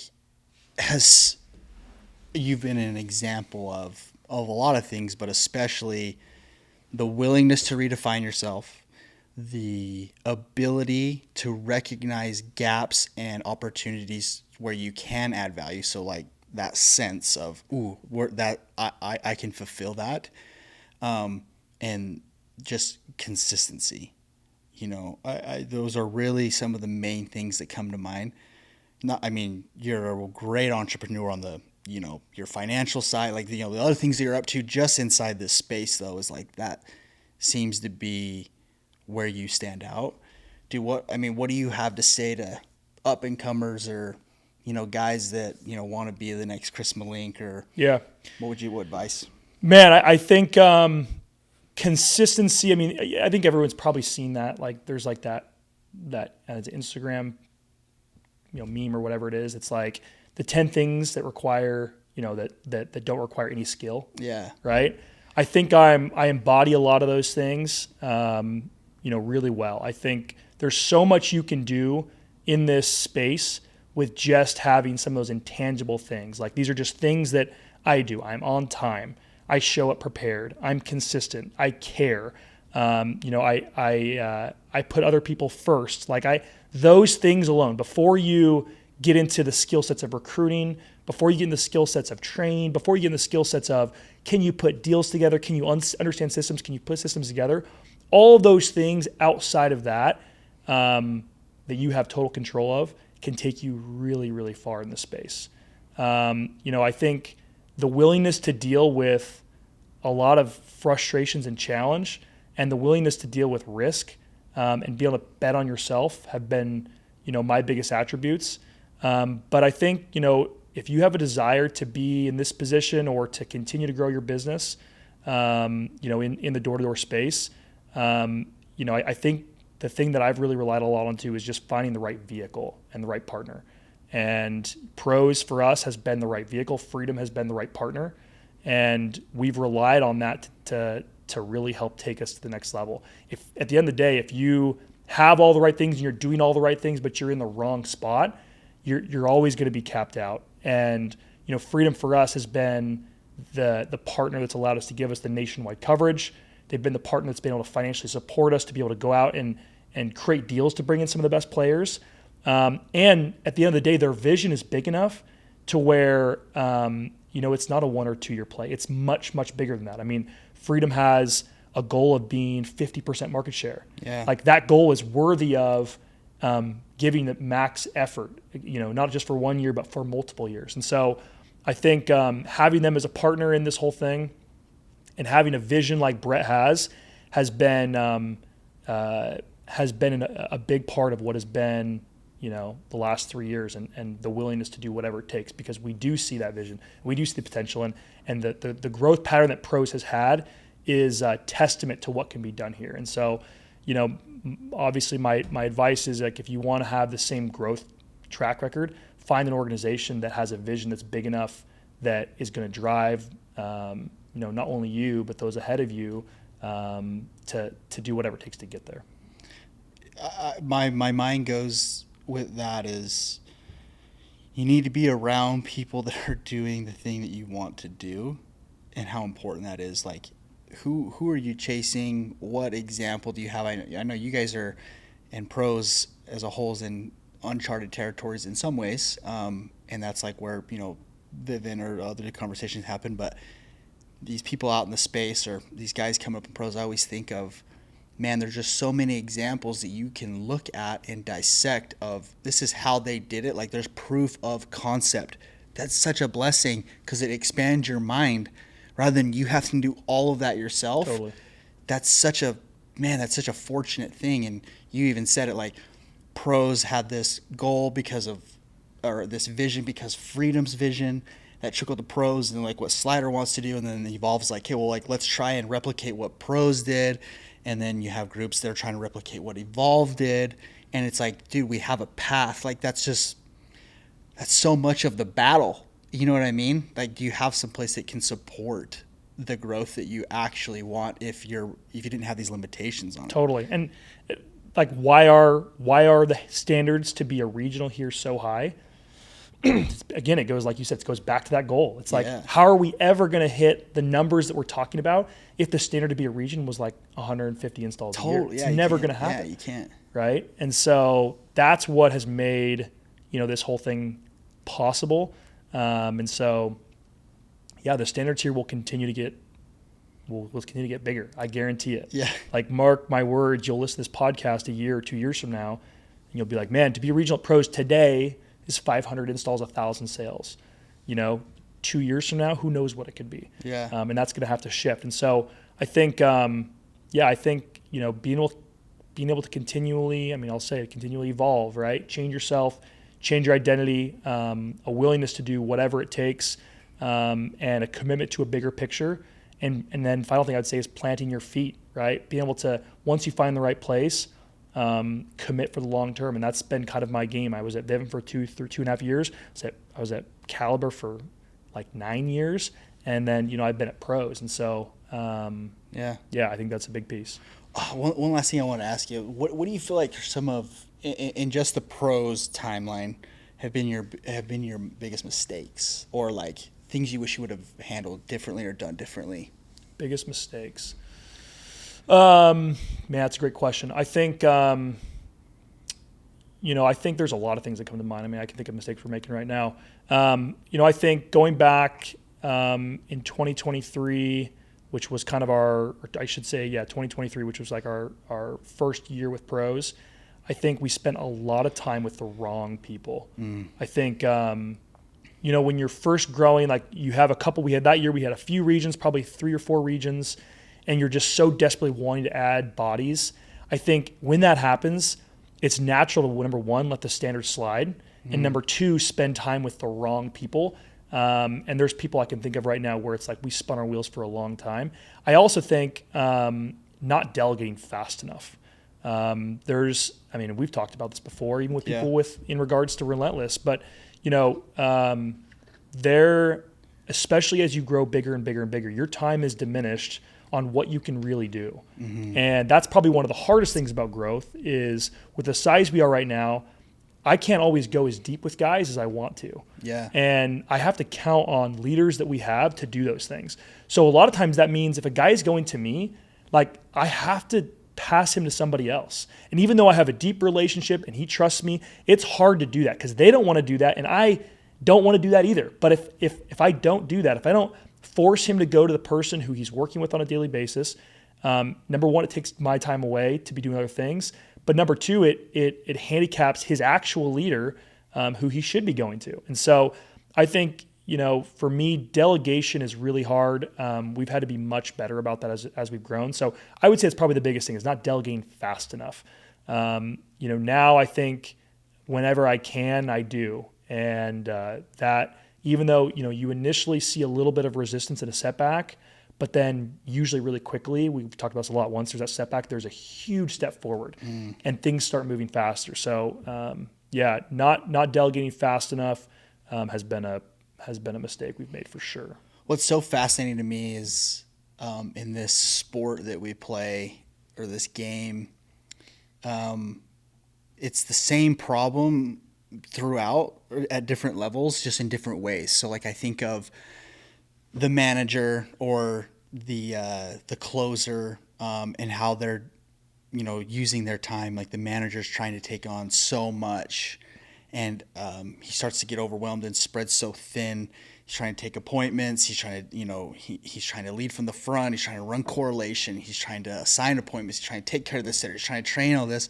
you've been an example of a lot of things, but especially the willingness to redefine yourself, the ability to recognize gaps and opportunities where you can add value. So like that sense of, I can fulfill that. And just consistency. Those are really some of the main things that come to mind. You're a great entrepreneur on the, your financial side, like, the other things that you're up to just inside this space though, is like, that seems to be where you stand out. What do you have to say to up and comers or, guys that, want to be the next Chris Melink, or what advice? Man, I think, consistency. I think everyone's probably seen that. Like there's like that Instagram, meme or whatever it is. It's like the 10 things that require, that don't require any skill. Yeah. Right. I think I embody a lot of those things, really well. I think there's so much you can do in this space with just having some of those intangible things. Like these are just things that I do. I'm on time. I show up prepared. I'm consistent. I care. I put other people first. Those things alone, before you get into the skill sets of recruiting, before you get into the skill sets of training, before you get into the skill sets of, can you put deals together? Can you understand systems? Can you put systems together? All of those things outside of that, that you have total control of, can take you really, really far in this space. I think the willingness to deal with a lot of frustrations and challenge, and the willingness to deal with risk, and be able to bet on yourself have been, my biggest attributes. But I think, if you have a desire to be in this position or to continue to grow your business, in the door-to-door space, I think the thing that I've really relied a lot on too is just finding the right vehicle and the right partner. And Pros for us has been the right vehicle. Freedom has been the right partner. And we've relied on that to really help take us to the next level. If at the end of the day, if you have all the right things and you're doing all the right things, but you're in the wrong spot, you're always going to be capped out. And, Freedom for us has been the partner that's allowed us to give us the nationwide coverage. They've been the partner that's been able to financially support us to be able to go out and create deals to bring in some of the best players. And at the end of the day, their vision is big enough to where, it's not a 1 or 2 year play. It's much, much bigger than that. Freedom has a goal of being 50% market share. Yeah. Like that goal is worthy of giving the max effort, not just for 1 year, but for multiple years. And so I think having them as a partner in this whole thing and having a vision like Brett has been a big part of what has been, the last 3 years, and the willingness to do whatever it takes, because we do see that vision. We do see the potential, and the growth pattern that Pros has had is a testament to what can be done here. And so, obviously my advice is like, if you want to have the same growth track record, find an organization that has a vision that's big enough that is going to drive, not only you, but those ahead of you, to do whatever it takes to get there. My mind goes with that is you need to be around people that are doing the thing that you want to do, and how important that is. Like, who are you chasing? What example do you have? I know you guys are in pros as a whole in uncharted territories in some ways, and that's like where Vivant or other conversations happen. But these people out in the space, or these guys come up in pros, I always think of, man, there's just so many examples that you can look at and dissect of this is how they did it. Like, there's proof of concept. That's such a blessing because it expands your mind rather than you having to do all of that yourself. Totally. That's such a fortunate thing. And you even said it, like, pros had this goal or this vision because Freedom's vision that trickled to pros, and like what Slider wants to do, and then Evolve's like, hey, well, like, let's try and replicate what pros did. And then you have groups that are trying to replicate what Evolve did. And it's like, dude, we have a path. Like, that's so much of the battle. You know what I mean? Like, do you have some place that can support the growth that you actually want if you didn't have these limitations on it? Totally. And like, why are the standards to be a regional here so high? Again, it goes, like you said, it goes back to that goal. It's like, how are we ever going to hit the numbers that we're talking about if the standard to be a region was like 150 installs a year? It's never going to happen. Yeah, you can't. Right? And so that's what has made, this whole thing possible. And so, the standards here will continue to get bigger. I guarantee it. Yeah. Like, mark my words, you'll listen to this podcast a year or 2 years from now, and you'll be like, man, to be a regional pros today is 500 installs, 1,000 sales. 2 years from now, who knows what it could be? Yeah. And that's going to have to shift. And so I think, being able to continually evolve, right? Change yourself, change your identity, a willingness to do whatever it takes, and a commitment to a bigger picture. And then final thing I'd say is planting your feet, right? Being able to, once you find the right place, commit for the long term. And that's been kind of my game. I was at Vivant for 2.5 years. I was at Caliber for like 9 years. And then, I've been at pros. And so, I think that's a big piece. One last thing I want to ask you. What do you feel like some of, in just the pros timeline, have been your biggest mistakes, or like things you wish you would have handled differently or done differently? Biggest mistakes. Man, that's a great question. I think, I think there's a lot of things that come to mind. I mean, I can think of mistakes we're making right now. I think going back in 2023, which was kind of 2023, which was like our first year with pros, I think we spent a lot of time with the wrong people. I think, when you're first growing, like we had a few regions, probably 3 or 4 regions, and you're just so desperately wanting to add bodies. I think when that happens, it's natural to, number one, let the standards slide, and number two, spend time with the wrong people. And there's people I can think of right now where it's like we spun our wheels for a long time. I also think not delegating fast enough. We've talked about this before, even with people in regards to Relentless, but especially as you grow bigger and bigger and bigger, your time is diminished on what you can really do. And that's probably one of the hardest things about growth is, with the size we are right now, I can't always go as deep with guys as I want to. Yeah. And I have to count on leaders that we have to do those things. So a lot of times that means if a guy is going to me, like, I have to pass him to somebody else. And even though I have a deep relationship and he trusts me, it's hard to do that because they don't want to do that. And I don't want to do that either. But if I don't do that, if I don't force him to go to the person who he's working with on a daily basis, number one, it takes my time away to be doing other things. But number two, it handicaps his actual leader, who he should be going to. And so I think, for me, delegation is really hard. We've had to be much better about that as we've grown. So I would say it's probably the biggest thing, is not delegating fast enough. Now I think whenever I can, I do. And that, even though, you initially see a little bit of resistance and a setback, But then usually really quickly, we've talked about this a lot, once there's that setback, there's a huge step forward and things start moving faster. So not delegating fast enough has been a mistake we've made for sure. What's so fascinating to me is in this sport that we play, or this game, it's the same problem throughout at different levels, just in different ways. So like I think of the manager or the closer, and how they're, using their time. Like the manager's trying to take on so much, and he starts to get overwhelmed and spread so thin. He's trying to take appointments. He's trying to, he's trying to lead from the front. He's trying to run correlation. He's trying to assign appointments. He's trying to take care of the sitter. He's trying to train all this,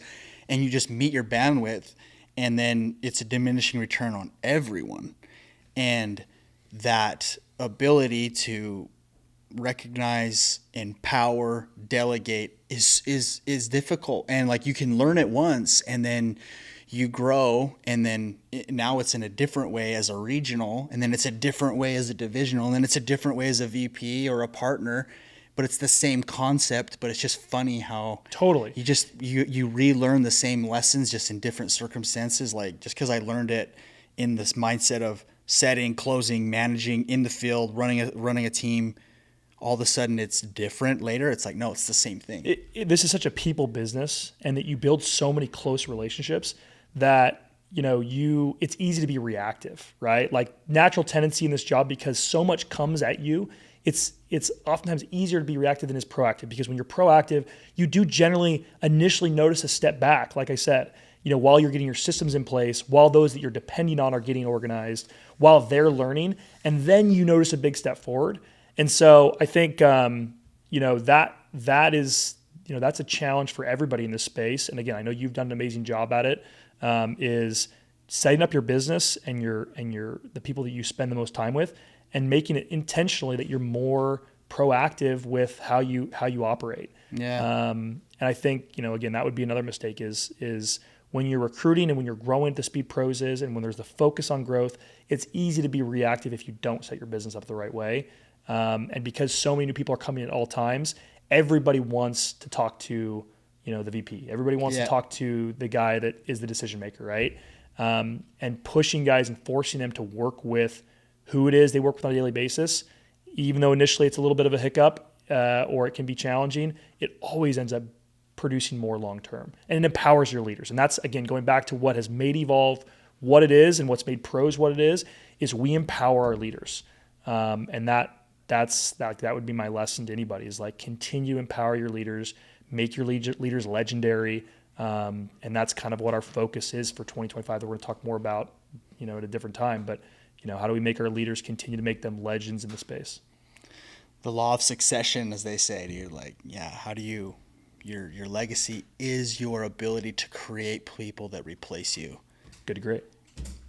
and you just meet your bandwidth, and then it's a diminishing return on everyone. And that ability to recognize, empower, delegate is difficult. And like you can learn it once, and then you grow, and then now it's in a different way as a regional, and then it's a different way as a divisional, and then it's a different way as a VP or a partner. But it's the same concept, but it's just funny how totally you relearn the same lessons just in different circumstances. Like just because I learned it in this mindset of setting, closing, managing in the field, running a team, all of a sudden it's different later. It's like, no, it's the same thing. This is such a people business, and that you build so many close relationships that it's easy to be reactive, right? Like natural tendency in this job, because so much comes at you, it's oftentimes easier to be reactive than is proactive, because when you're proactive, you do generally initially notice a step back, like I said, while you're getting your systems in place, while those that you're depending on are getting organized, while they're learning, and then you notice a big step forward. And so I think that is that's a challenge for everybody in this space. And again, I know you've done an amazing job at it. Is setting up your business and the people that you spend the most time with, and making it intentionally that you're more proactive with how you operate. Yeah. And I think, again, that would be another mistake is when you're recruiting and when you're growing at the speed pros is, and when there's the focus on growth, it's easy to be reactive if you don't set your business up the right way. And because so many new people are coming in at all times, everybody wants to talk to, the VP. Everybody wants to talk to the guy that is the decision maker, right? And pushing guys and forcing them to work with who it is they work with on a daily basis, even though initially it's a little bit of a hiccup or it can be challenging, it always ends up producing more long-term, and it empowers your leaders. And that's, again, going back to what has made Evolve what it is and what's made pros what it is we empower our leaders. And that would be my lesson to anybody, is like, continue to empower your leaders, make your leaders legendary. And that's kind of what our focus is for 2025 that we're going to talk more about, at a different time. But, how do we make our leaders continue to make them legends in the space? The law of succession, as they say, dude. Like, how do you, your legacy is your ability to create people that replace you. Good to great.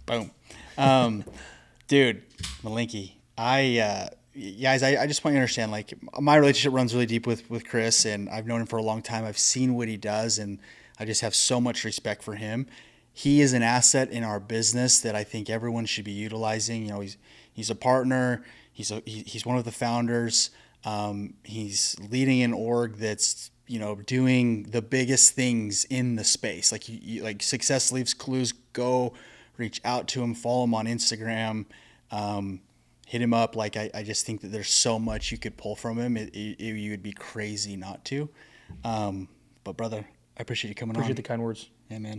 Boom. Dude, Malinky, guys, I just want you to understand, like, my relationship runs really deep with Chris, and I've known him for a long time. I've seen what he does, and I just have so much respect for him. He is an asset in our business that I think everyone should be utilizing. He's a partner. He's one of the founders. He's leading an org that's, doing the biggest things in the space. Like, like success leaves clues. Go reach out to him, follow him on Instagram. Hit him up. Like, I just think that there's so much you could pull from him. You would be crazy not to. But brother, I appreciate you coming on. Appreciate the kind words. Yeah, man.